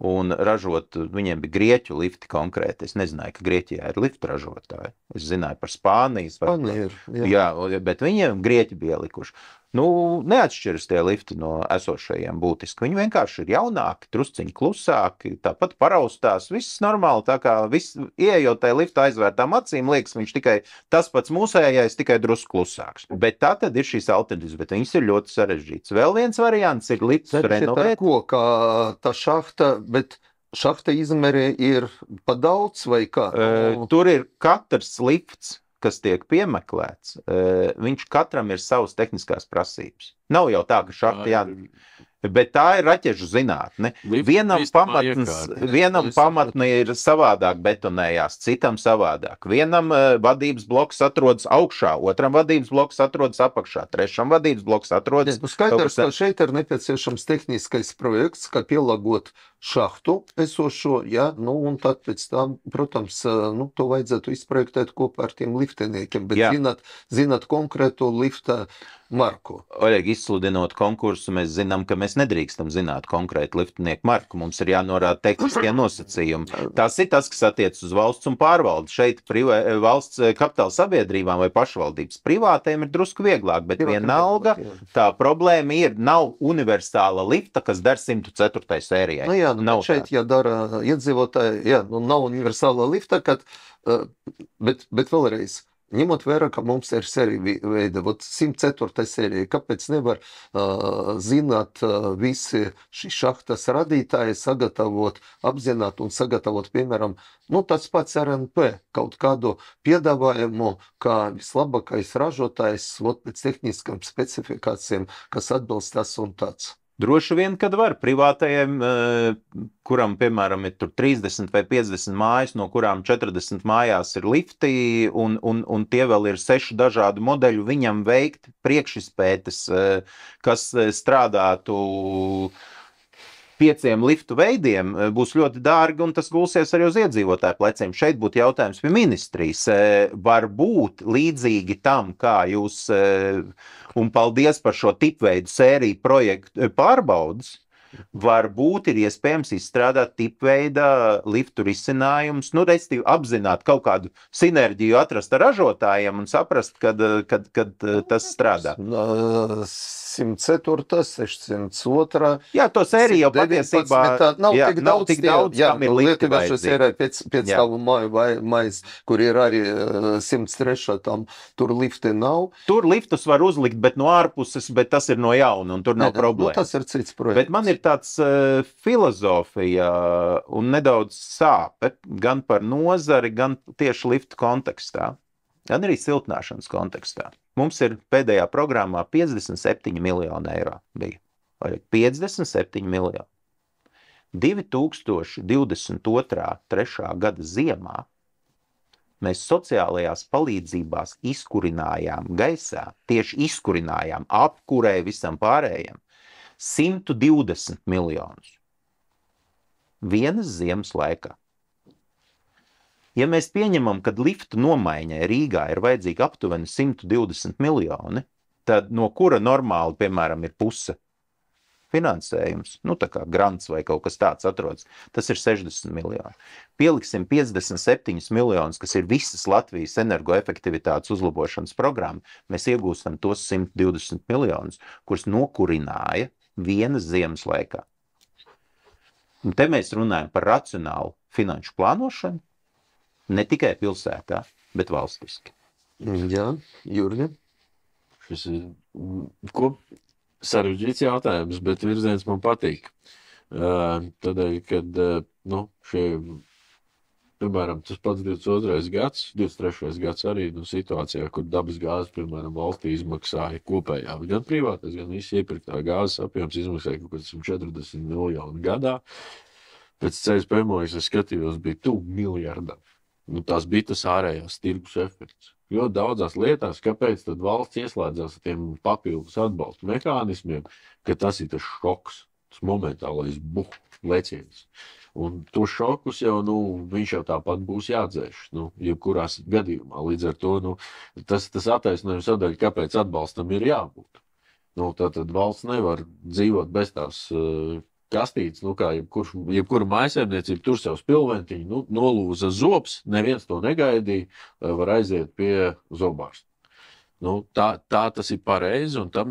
Un ražot, viņiem bija grieķu lifti konkrēti. Es nezināju, ka Grieķijā ir liftu ražotāji. Es zināju par Spānijas. Spānija ir, jā, bet viņiem grieķi bija ielikuši. Neatšķiras tie lifti no esošajiem būtiski. Viņi vienkārši ir jaunāki, drusciņi klusāki, tāpat paraustās, viss normāli, tā kā ieejot tajā lifta aizvērtām acīm, liekas, viņš tikai tas pats mūsējais, tikai drusku klusāks. Bet tā tad ir šīs alternatīvas, bet viņas ir ļoti sarežģītas. Vēl viens variants ir lifts renovēt. Ko, kā tā šahta, bet šahta izmērē ir pa daudz vai kā? Tur ir katrs lifts, kas tiek piemeklēts, viņš katram ir savas tehniskās prasības. Nav jau tā, ka šahta bet tā ir raķešu zinātne. Vienam pamatne ir savādāk betonējās, citam savādāk. Vienam vadības bloks atrodas augšā, otram vadības bloks atrodas apakšā, trešam vadības bloks atrodas... Skaidrs, ka šeit ir nepieciešams tehniskais projekts, kā pielāgot šahtu esošo, ja, nu, un tad pēc tam, protams, nu, to vajadzētu izprojektēt kopā ar tiem lifteniekiem, bet zināt konkrētu lifta marku. Oļeg, izsludinot konkursu, mēs zinām, ka mēs nedrīkstam zināt konkrētu liftinieku marku. Mums ir jānorāda tehniskie nosacījumi. Tas ir tas, kas attiec uz valsts un pārvaldi. Šeit valsts kapitāla sabiedrībām vai pašvaldības privātiem ir drusku vieglāk, bet vienalga tā problēma ir, nav universāla lifta, kas der 104. sērijai. Nu jā, nu, šeit, ja dara iedzīvotāji, jā, nu nav universāla lifta, bet vēlreiz, ņemot vērā, ka mums ir sērija veida, 104. sērija, kāpēc nevar zināt visi šī šahtas radītāji, sagatavot, apzināt un sagatavot, piemēram, nu, tas pats RNP, kaut kādu piedāvājumu, kā vislabākais ražotājs, pēc tehniskām specifikācijām, kas atbilst tas un tāds. Droši vien, kad var privātajiem, kuram, piemēram, ir tur 30 vai 50 mājas, no kurām 40 mājās ir lifti, un tie vēl ir 6 dažādu modeļu, viņam veikt priekšizpētes, kas strādātu 5 liftu veidiem, būs ļoti dārgi, un tas gulsies arī uz iedzīvotāju pleciem. Šeit būtu jautājums pie ministrijas. Var būt līdzīgi tam, kā jūs, un paldies par šo tipveidu sēriju projektu pārbaudas, varbūt ir iespējams izstrādāt tipveida liftu risinājumus, nu, respektīvi apzināt kaut kādu sinerģiju atrast ar ražotājiem un saprast, kad tas strādā. 104, 602. Jā, to sēriju jau patiesībā nav tik daudz, kam ir lifti vajadzīgi. Pēc tavu māju mājas, kur ir arī 103, tam tur lifti nav. Tur liftus var uzlikt, bet no ārpuses, bet tas ir no jauna, un tur nav problēma. Nu, tas ir cits projekts. Bet man ir tāds filozofija un nedaudz sāpe, gan par nozari, gan tieši liftu kontekstā, gan arī siltināšanas kontekstā. Mums ir pēdējā programmā 57 miljoni eiro bija. 57 miljoni. 2022. gada ziemā mēs sociālajās palīdzībās izkurinājām gaisā, tieši izkurinājām, apkurēja visam pārējiem, 120 miljonus. Vienas ziemas laikā. Ja mēs pieņemam, ka liftu nomaiņai Rīgā ir vajadzīgi aptuveni 120 miljoni, tad no kura normāli, piemēram, ir puse finansējums, nu tā kā grants vai kaut kas tāds atrodas, tas ir 60 miljoni. Pieliksim 57 miljonus, kas ir visas Latvijas energoefektivitātes uzlabošanas programma, mēs iegūstam tos 120 miljonus, kurus nokurināja vienas ziemas laikā. Un te mēs runājam par racionālu finanšu plānošanu, ne tikai pilsētā, bet valstiski. Jā, Jurgi. Šis ir sarežģīts jautājums, bet virziens man patīk. Tādēļ, kad, nu, piemēram, tas pats 23. gads arī, nu, situācijā, kur dabas gāzes, piemēram, valstī izmaksāja kopējā, gan privātais, gan visi iepirktā gāzes apjoms izmaksāja kaut kāds 140 miljonu gadā. Pēc CSPMO es skatījos, bija 2 miljardam. Nu, tas bija tas ārējās tirgus efekts. Jo daudzās lietās, kāpēc tad valsts ieslēdzās ar tiem papildus atbalstu mehānismiem, ka tas ir tas šoks, tas momentālais leciens. Un to šokus jau, nu, viņš jau tāpat būs jādzēš, nu, jebkurās gadījumā. Līdz ar to, nu, tas attaisnojums sadaļa, kāpēc atbalstam ir jābūt. Nu, tātad valsts nevar dzīvot bez tās kastītes, nu kā jebkura mājsaimniecība, tur sev spilventiņu, nu, nolūza zobs, neviens to negaidīja, var aiziet pie zobārsta. Nu, tā tas ir pareizi, un tā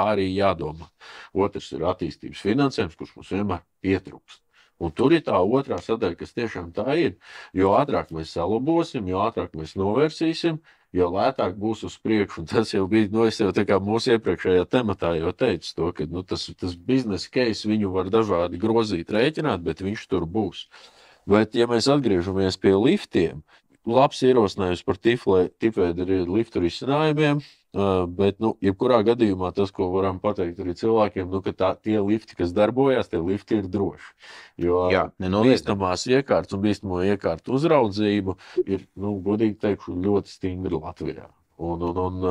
arī jādomā. Otrs ir attīstības finansējums, kurš mums vienmēr pietrūkst. Un tur ir tā otrā sadaļa, kas tiešām tā ir. Jo ātrāk mēs salabosim, jo ātrāk mēs novērsīsim, jo lētāk būs uz priekšu. Un tas jau bija, es jau tā kā mūsu iepriekšējā tematā jau teicu to, ka tas biznesa case viņu var dažādi grozīt, rēķināt, bet viņš tur būs. Bet, ja mēs atgriežamies pie liftiem, labs ierosinājums par tipveidu liftu risinājumiem, bet, jebkurā gadījumā tas, ko varam pateikt arī cilvēkiem, ka tie lifti, kas darbojās, tie lifti ir droši. Jo bīstamās iekārtas un bīstamo iekārtu uzraudzību ir, godīgi teikšu, ļoti stingri Latvijā. Un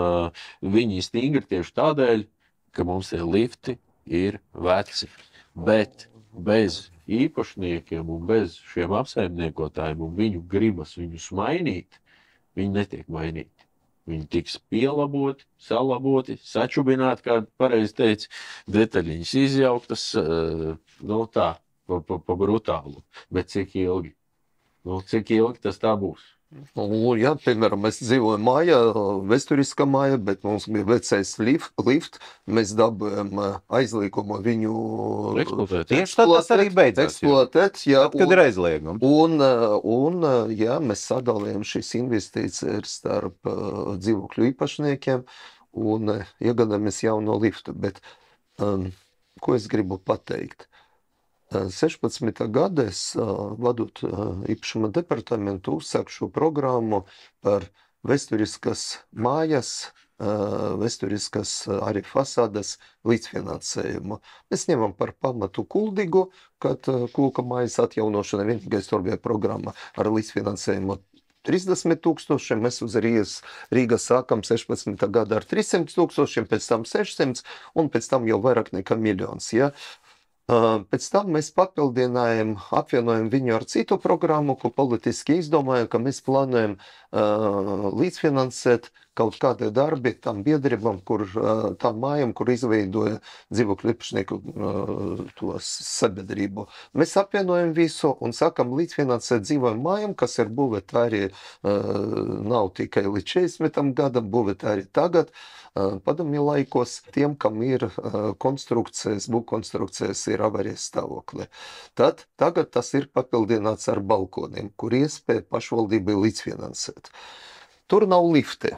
viņi ir stingri tieši tādēļ, ka mums tie lifti ir veci. Bet bez īpašniekiem un bez šiem apsaimniekotājiem un viņu gribas viņus mainīt, viņi netiek mainīti. Viņi tiks pielaboti, salaboti, sačubināti, kā pareizi teica, detaļiņas izjauktas, tā, pa brutālu. Bet cik ilgi? Cik ilgi tas tā būs? Jā, piemēram, mēs dzīvojam mājā, vēsturiskā mājā, bet mums bija vecais lift, mēs dabujam aizliegumu viņu tieši tad tas arī beidzās. Eksploatēt, jā. Tad, kad ir aizliegums. Jā, mēs sadalījām šīs investīcijas starp dzīvokļu īpašniekiem un iegādājamies jauno liftu. Bet, ko es gribu pateikt? 16. gada es, vadot īpašuma departamentu, uzsāku šo programmu par vēsturiskas mājas, vēsturiskas arī fasādes līdzfinansējumu. Mēs ņemam par pamatu Kuldigu, kad Kulka mājas atjaunošana vienīgais tur bija programma ar līdzfinansējumu 30 000, mēs uz Rīga sākam 16. gada ar 300 000, pēc tam 600 un pēc tam jau vairāk nekā miljons. Ja? Pēc tam mēs papildinājam, apvienojam viņu ar citu programmu, ko politiski izdomājam, ka mēs plānojam līdzfinansēt kaut kādi darbi tam biedrībām, tam mājām, kur izveidoja dzīvokļu īpašnieku sabiedrību. Mēs apvienojam visu un sākam līdzfinansēt dzīvojumu mājām, kas ir būvēta arī nav tikai līdz 40 gadam, būvēta arī tagad, padomju laikos, tiem, kam ir konstrukcijas, būvkonstrukcijas ir avarijas stāvokli. Tad tagad tas ir papildināts ar balkoniem, kur iespēja pašvaldībai līdzfinansēt. Tur nav lifti.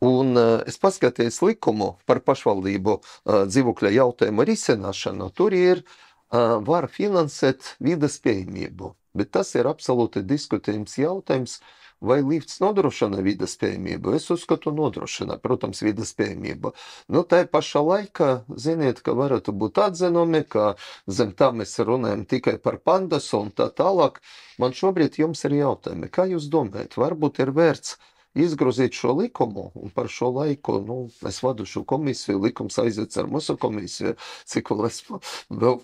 Un es paskatījos likumu par pašvaldību dzīvokļa jautājumu risināšanu. Tur ir var finansēt vides pieejamību, bet tas ir absolūti diskutējums jautājums, vai lifts nodrošina vides pieejamību. Es uzskatu nodrošina, protams, vides pieejamību. Tā pašā laikā, ziniet, ka varētu būt atzinumi, ka zem tā mēs runājam tikai par pandasu un tā tālāk. Man šobrīd jums ir jautājumi, kā jūs domājat, varbūt ir vērts izgrozīt šo likumu, un par šo laiku, es vadu šo komisiju, likums aiziet ar mūsu komisiju, cik vēl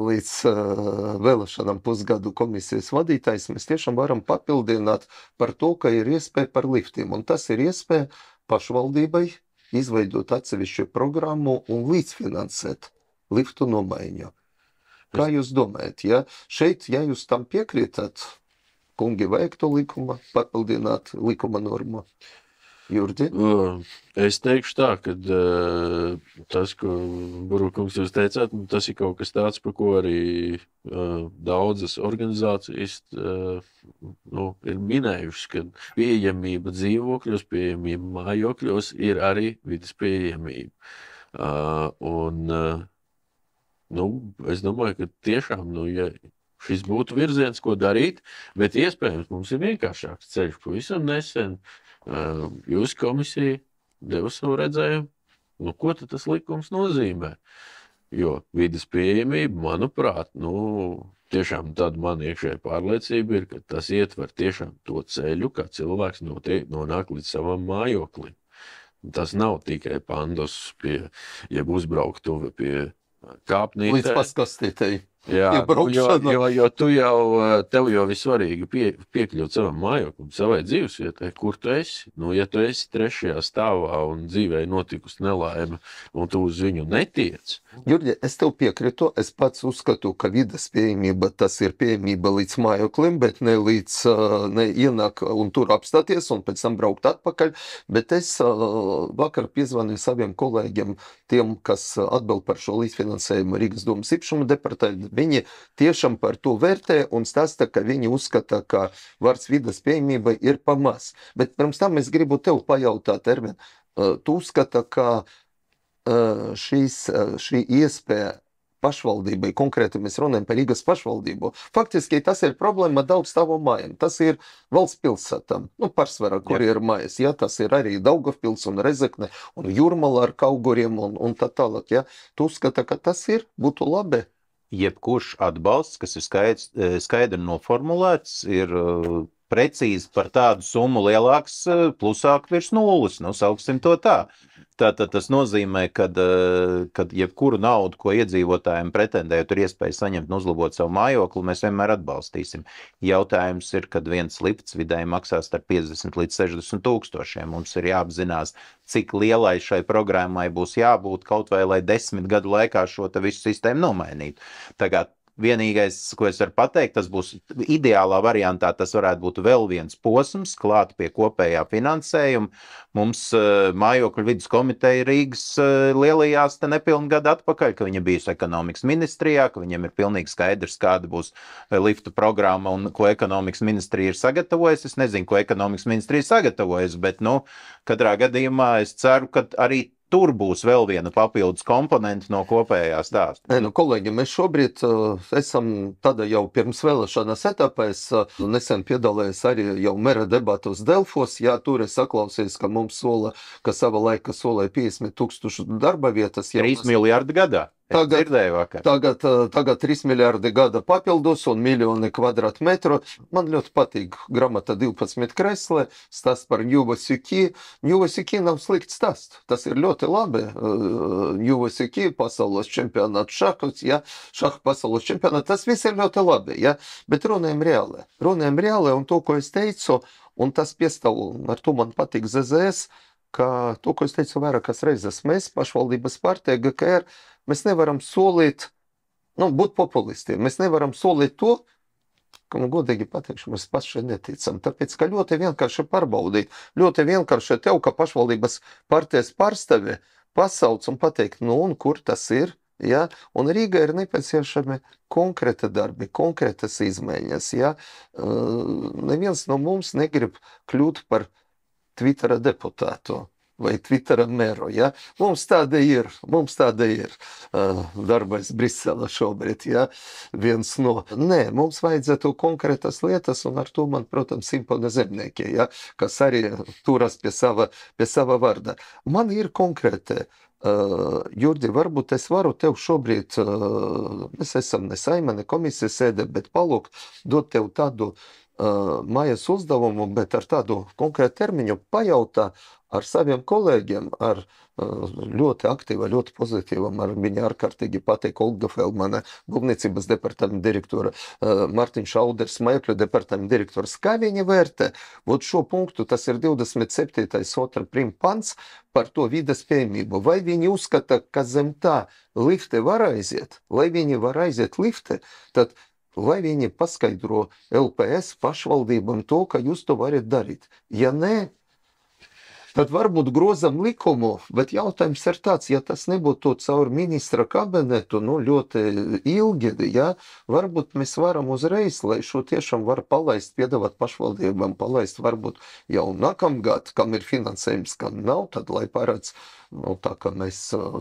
līdz vēlēšanām pusgadu komisijas vadītājs, mēs tiešām varam papildināt par to, ka ir iespēja par liftiem, un tas ir iespēja pašvaldībai izveidot atsevišķu programmu un līdzfinansēt liftu nomaiņu. Kā jūs domājat, šeit, ja jūs tam piekrītat, kungi vajag to likuma, papildināt likuma normu? Jurģi? Es teikšu tā, ka tas, ko Burbukungs jūs teicāt, tas ir kaut kas tāds, par ko arī daudzas organizācijas ir minējušas, ka pieejamība dzīvokļos, pieejamība mājokļos ir arī vides pieejamība. Es domāju, ka tiešām, ja šis būtu virziens, ko darīt, bet iespējams mums ir vienkāršāks ceļš. Pavisam nesen jūsu komisija deva savu redzējumu, ko tad tas likums nozīmē. Jo vides pieejamība, manuprāt, tiešām tāda man iekšēja pārliecība ir, ka tas ietver tiešām to ceļu, kā cilvēks nonāk līdz savam mājoklim. Tas nav tikai pandos jeb uzbrauktuve pie kāpnītē. Līdz paskastītei. Jā, jo tev jau visvarīgi piekļūt savam mājoklim, savai dzīvesvietai, kur tu esi. Ja tu esi 3. stāvā un dzīvē notikusi nelaime, un tu uz viņu netiec. Jurģi, es tev piekritu, es pats uzskatu, ka vides pieejamība, tas ir pieejamība līdz mājoklim, bet ne līdz ienāk un tur apstāties un pēc tam braukt atpakaļ. Bet es vakar piezvanīju saviem kolēģiem, tiem, kas atbild par šo līdzfinansējumu Rīgas domas īpašuma departamentu, Viņi tiešām par to vērtē un stāsta, ka viņi uzskata, ka vārds vides pieejamība ir pamaz. Bet pirms tam es gribu tev pajautāt, Ervin, tu uzskata, ka šī iespēja pašvaldībai, konkrēti mēs runājam par Rīgas pašvaldību. Faktiski tas ir problēma daudz stāvu mājām. Tas ir valsts pilsētām, pārsvarā, kur ir mājas. Ja? Tas ir arī Daugavpils un Rezekne un Jūrmala ar Kauguriem un tā tālāk. Ja? Tu uzskata, ka tas būtu labi? Jebkurš atbalsts, kas ir skaidri noformulēts, ir precīzi par tādu summu lielāks, plusāk virs nulles, sauksim to tā. Tātad tas nozīmē, kad jebkuru naudu, ko iedzīvotājiem pretendējot, ir iespēja saņemt un uzlabot savu mājokli, mēs vienmēr atbalstīsim. Jautājums ir, kad viens lifts vidēji maksās starp 50 līdz 60 tūkstošiem. Mums ir jāapzinās, cik lielai šai programmai būs jābūt kaut vai, lai 10 gadu laikā šo visu sistēmu nomainītu. Tagad vienīgais, ko es varu pateikt, tas būs ideālā variantā, tas varētu būt vēl viens posms klāt pie kopējā finansējuma. Mums mājokļu vidas komiteja Rīgas lielajās te nepilnu gadu atpakaļ, ka viņa bijusi ekonomikas ministrijā, ka viņiem ir pilnīgi skaidrs, kāda būs liftu programma un ko ekonomikas ministrija ir sagatavojusi. Es nezinu, ko ekonomikas ministrija sagatavojusi, bet, katrā gadījumā es ceru, ka arī tur būs vēl viena papildus komponenta no kopējā stāsta. Kolēģi, mēs šobrīd esam tādā jau pirms vēlēšanas etapā. Es nesen piedalījos arī jau mera debatos Delfos. Jā, tur es saklausījos, ka mums sola, ka sava laika solēja 50 000 darba vietas. 3 miljardi gadā. Tagad 3 miljardi gada papildus un miljoni kvadrātmetru. Man ļoti patīk grāmata 12 kreslē, stāsts par Ņuvasiki. Ņuvasiki nav slikts stāsts. Tas ir ļoti labi. Ņuvasiki, pasaules čempionāts šahus, ja, šahu pasaules čempionāts, tas viss ir ļoti labi, ja, bet runājam reāli. Runājam reāli un to, ko es teicu, un tas piestāv, ar to man patīk ZZS, ka to, ko es teicu vairākas reizes, mēs, pašvaldības partija, GKR, mēs nevaram solīt, būt populistiem. Mēs nevaram solīt to, ka, godīgi pateikšu, mēs paši neticam. Tāpēc, ka ļoti vienkārši pārbaudīt, ļoti vienkārši tev, ka pašvaldības partijas pārstāvi pasauc un pateikt, un kur tas ir. Ja? Un Rīgā ir nepieciešami konkrēti darbi, konkrētas izmaiņas. Ja? Neviens no mums negrib kļūt par Twittera deputātu vai Twittera mēru. Ja? Mums tāda ir darbais Brisele šobrīd. Ja? Nē, mums vajadzētu konkrētas lietas, un ar to man, protams, imponē zemnieki, ja? Kas arī turas pie sava vārda. Man ir konkrēti. Jurdi, varbūt es varu tev šobrīd, mēs esam ne saima, ne komisijas sēde, bet palūk, dot tev tādu mājas uzdevumu, bet ar tādu konkrētu termiņu pajautā ar saviem kolēģiem, ar ļoti aktīva, ļoti pozitīva, ar viņa ārkārtīgi patīk Olga Feldmane, būvniecības departamenta direktora, Mārtiņš Auders, mājokļu departamenta direktors. Kā viņi vērtē? Šo punktu, tas ir 27. otra prim pants par to vides pieejamību. Vai viņi uzskata, ka zem tā lifte var aiziet? Lai viņi var aiziet lifte, tad lai viņi paskaidro LPS pašvaldībam to, ka jūs to varat darīt. Ja nē, tad varbūt grozam likumu, bet jautājums ir tāds, ja tas nebūtu caur ministra kabinetu, ļoti ilgi, ja, varbūt mēs varam uzreiz, lai šo tiešām var palaist, piedāvāt pašvaldībām, palaist varbūt jau nākamgad, kam ir finansējums, kam nav, tad lai parāds, tā kā mēs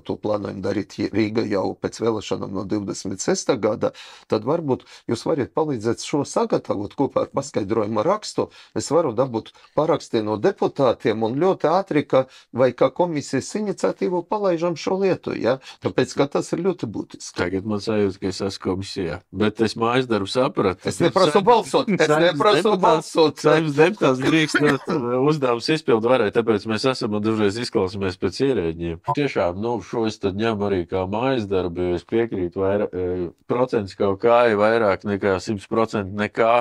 to plānojam darīt Rīga jau pēc vēlēšanām no 26. gada, tad varbūt jūs varat palīdzēt šo sagatavot kopā ar paskaidrojumu rakstu. Es varu dabūt parakstī no deputātiem un ļoti ātri, vai kā komisijas iniciatīvu palaižam šo lietu, ja? Tāpēc, ka tas ir ļoti būtiski. Tagad man sajūta, ka es esmu komisijā, bet es mājas darbu sapratu. Es neprasu balsot. Saimnes deputāts drīkst uzdevums izpildu varēja, tāpēc mēs esam un dažreiz izklausāmies pēc ierēģiem. Tiešām, šo es tad ņemu arī kā mājas darbu, jo es piekrītu procents kaut kā ir vairāk nekā 100% nekā,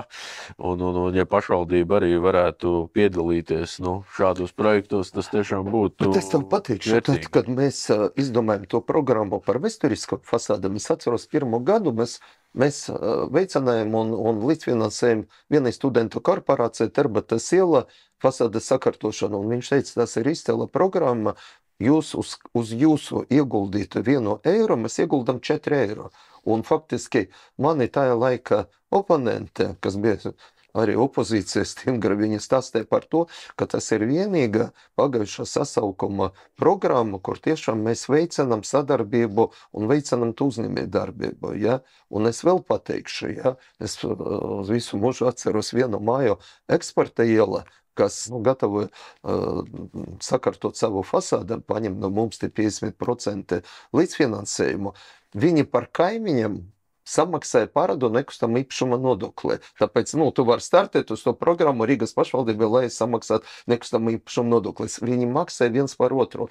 un ja pašvaldība arī varētu piedalīties, šādos projektos, tas tiešām būtu. Bet es tev pateikšu, tad, kad mēs izdomājam to programmu par vēsturisko fasādam, es atceros pirmo gadu, mēs veicinājām un līdzfinansējām vienai studentu korporācijai Terbatas iela fasādes sakārtošanu, un viņš teica, tas ir izcila programma, jūs uz jūsu ieguldītu 1 eiro, mēs ieguldam 4 eiro. Un faktiski mani tajā laika oponente, kas bija arī opozīcijas stingra, viņa stāstīja par to, ka tas ir vienīga pagājušā sasaukuma programma, kur tiešām mēs veicinām sadarbību un veicinām uzņēmējdarbību. Ja? Un es vēl pateikšu, ja? Es visu mūžu atceros vienu māju eksporta iela, kas gatavoja sakārtot savu fasādu, paņem no mums te 50% līdzfinansējumu. Viņi par kaimiņiem samaksāja parādu nekustamā īpašuma nodokli. Tāpēc, tu vari startēt uz to programmu Rīgas pašvaldībai, lai samaksātu nekustamā īpašuma nodokli. Viņi maksāja viens par otru.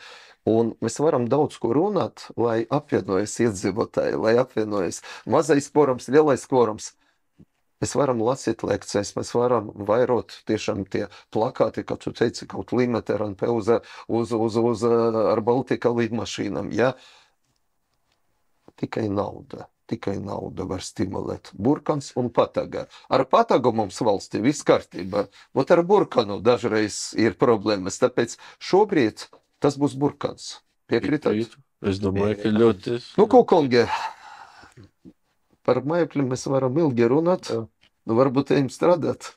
Un mēs varam daudz ko runāt, lai apvienojas iedzīvotāji, lai apvienojas mazais kvorums, lielais kvorums. Mēs varam lasīt lekcijas, mēs varam vairot tiešām tie plakāti, kā tu teici, kaut līmetri un uz ar Baltika līdmašīnām. Ja? Tikai nauda var stimulēt. Burkans un pataga. Ar patagu mums valstī viss kārtībā. Ot ar burkanu dažreiz ir problēmas, tāpēc šobrīd tas būs burkans. Piekritat? Es domāju, ka ļoti... Ko, kungi, par mājokļiem mēs varam ilgi runāt. Varbūt ejam strādāt.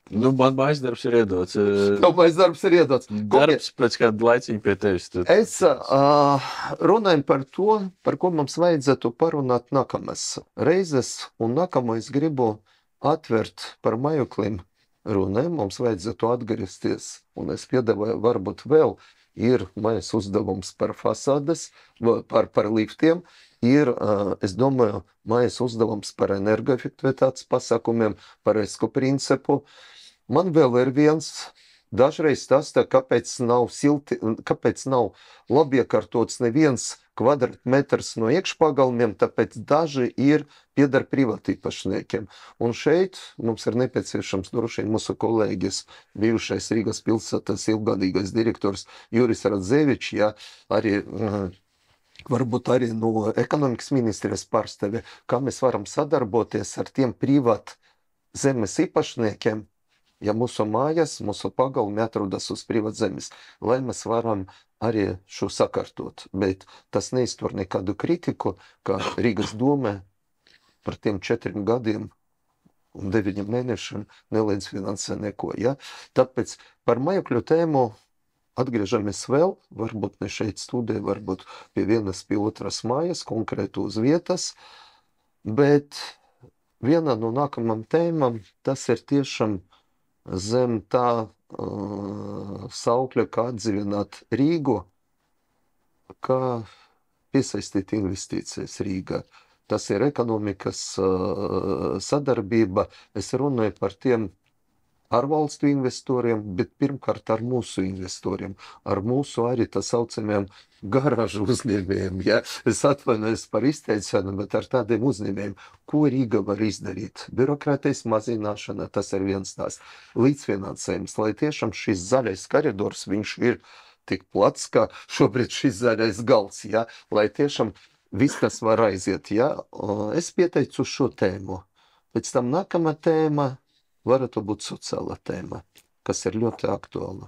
Man mājas darbs ir iedots. Tev mājas darbs ir iedots. Darbs pēc kāda laiciņa pie tevis. Es runāju par to, par ko mums vajadzētu parunāt nākamais reizes, un nākamo es gribu atvērt par mājokļiem runājumu. Mums vajadzētu atgriezties, un es piedāvāju, varbūt vēl ir mājas uzdevums par fasādes, par liftiem. Ir, es domāju, mājas uzdevums par energoefektivitātes pasākumiem, par ESCO principu. Man vēl ir viens, dažreiz stāstā, kāpēc nav labi iekārtots neviens kvadratmetrs no iekšpagalmiem, tāpēc daži pieder privātīpašniekiem. Un šeit mums ir nepieciešams droši vien mūsu kolēģis, bijušais Rīgas pilsētas ilgadīgais direktors Juris Radzevičs, ja, arī varbūt arī no ekonomikas ministrijas pārstāve, kā mēs varam sadarboties ar tiem privāt zemes īpašniekiem, ja mūsu mājas, mūsu pagalmi atrodas uz privāt zemes, lai mēs varam arī šo sakārtot. Bet tas neiztur nekādu kritiku, ka Rīgas dome par tiem 4 gadiem un 9 mēnešiem nelīdz finansē neko. Ja? Tāpēc par mājokļu tēmu atgriežamies vēl, varbūt ne šeit studijā, varbūt pie vienas, pie otras mājas, konkrēti uz vietas, bet viena no nākamām tēmām, tas ir tiešām zem tā saukļa, kā atdzīvināt Rīgu, kā piesaistīt investīcijas Rīgā. Tas ir ekonomikas sadarbība. Es runāju par tiem ārvalstu investoriem, bet pirmkārt ar mūsu investoriem, ar mūsu arī tā saucamiem garāžu uzņēmējiem. Ja? Es atvainojos par izteicienu, bet ar tādiem uzņēmējiem, ko Rīga var izdarīt? Birokrātijas mazināšana, tas ir viens tās līdzfinansējums, lai tiešām šis zaļais koridors, viņš ir tik plats, kā šobrīd šis zaļais gals, ja? Lai tiešām viss tas var aiziet. Ja? Es pieteicu šo tēmu. Pēc tam nākamā tēma varētu būt sociālā tēma, kas ir ļoti aktuāla.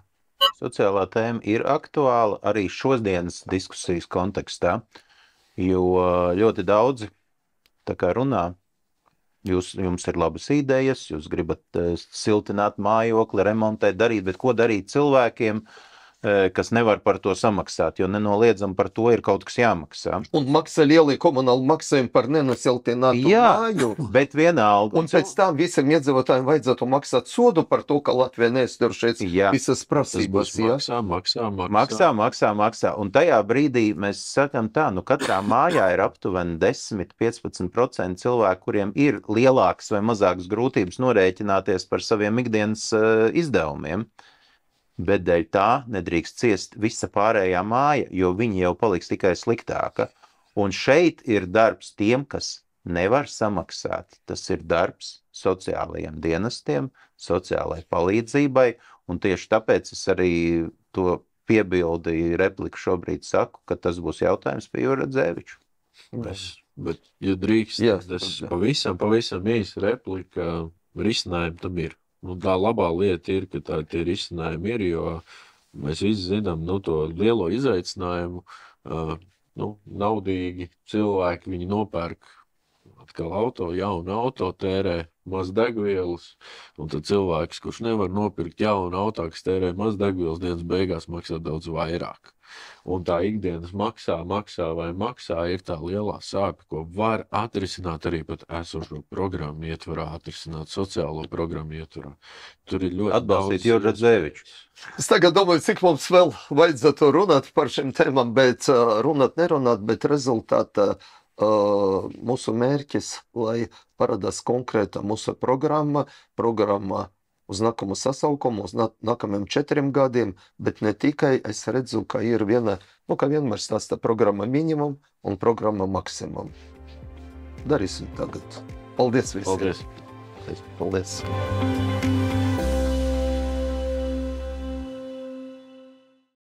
Sociālā tēma ir aktuāla arī šodienas diskusijas kontekstā, jo ļoti daudzi tā kā runā, jums ir labas idejas, jūs gribat siltināt mājokli, remontēt, darīt, bet ko darīt cilvēkiem, kas nevar par to samaksāt, jo nenoliedzam par to ir kaut kas jāmaksā. Un maksā lielie komunāli maksājumi par nenosiltinātu māju. Bet vienalga. Un pēc tam visiem iedzīvotājiem vajadzētu maksāt sodu par to, ka Latvija neiztur šeit visas prasības. Maksā. Un tajā brīdī mēs sakam tā, katrā mājā ir aptuveni 10–15% cilvēku, kuriem ir lielākas vai mazākas grūtības norēķināties par saviem ikdienas izdevumiem. Bet dēļ tā nedrīkst ciest visa pārējā māja, jo viņi jau paliks tikai sliktāka. Un šeit ir darbs tiem, kas nevar samaksāt. Tas ir darbs sociālajiem dienestiem, sociālai palīdzībai, un tieši tāpēc es arī to piebildi repliku šobrīd saku, ka tas būs jautājums pie Jura Radzeviča. Bet, ja drīkst, tas pavisam īsa replika, risinājumi tam ir. Tā labā lieta ir, ka tie risinājumi ir, jo mēs visi zinām to lielo izaicinājumu. naudīgi cilvēki, viņi nopērk atkal jaunu auto, tērē maz degvielas, un tad cilvēks, kurš nevar nopirkt jaunu auto, kas tērē maz degvielas, dienas beigās maksā daudz vairāk. Un tā ikdienas maksā, ir tā lielā sāpe, ko var atrisināt arī pat esošo programmu ietvarā, atrisināt sociālo programmu ietvarā. Tur ir ļoti Atbalstīt daudz... Jurģa Dzēviču. Es tagad domāju, cik mums vēl vajadzētu runāt par šiem tēmām, bet nerunāt, bet rezultātā mūsu mērķis, lai parādās konkrēta mūsu programma uz nākamo sasaukumu, uz nākamajiem 4 gadiem, bet ne tikai es redzu, ka ir viena, kā vienmēr stāsta programma minimum un programma maksimum. Darīsim tagad. Paldies visiem. Paldies. Paldies.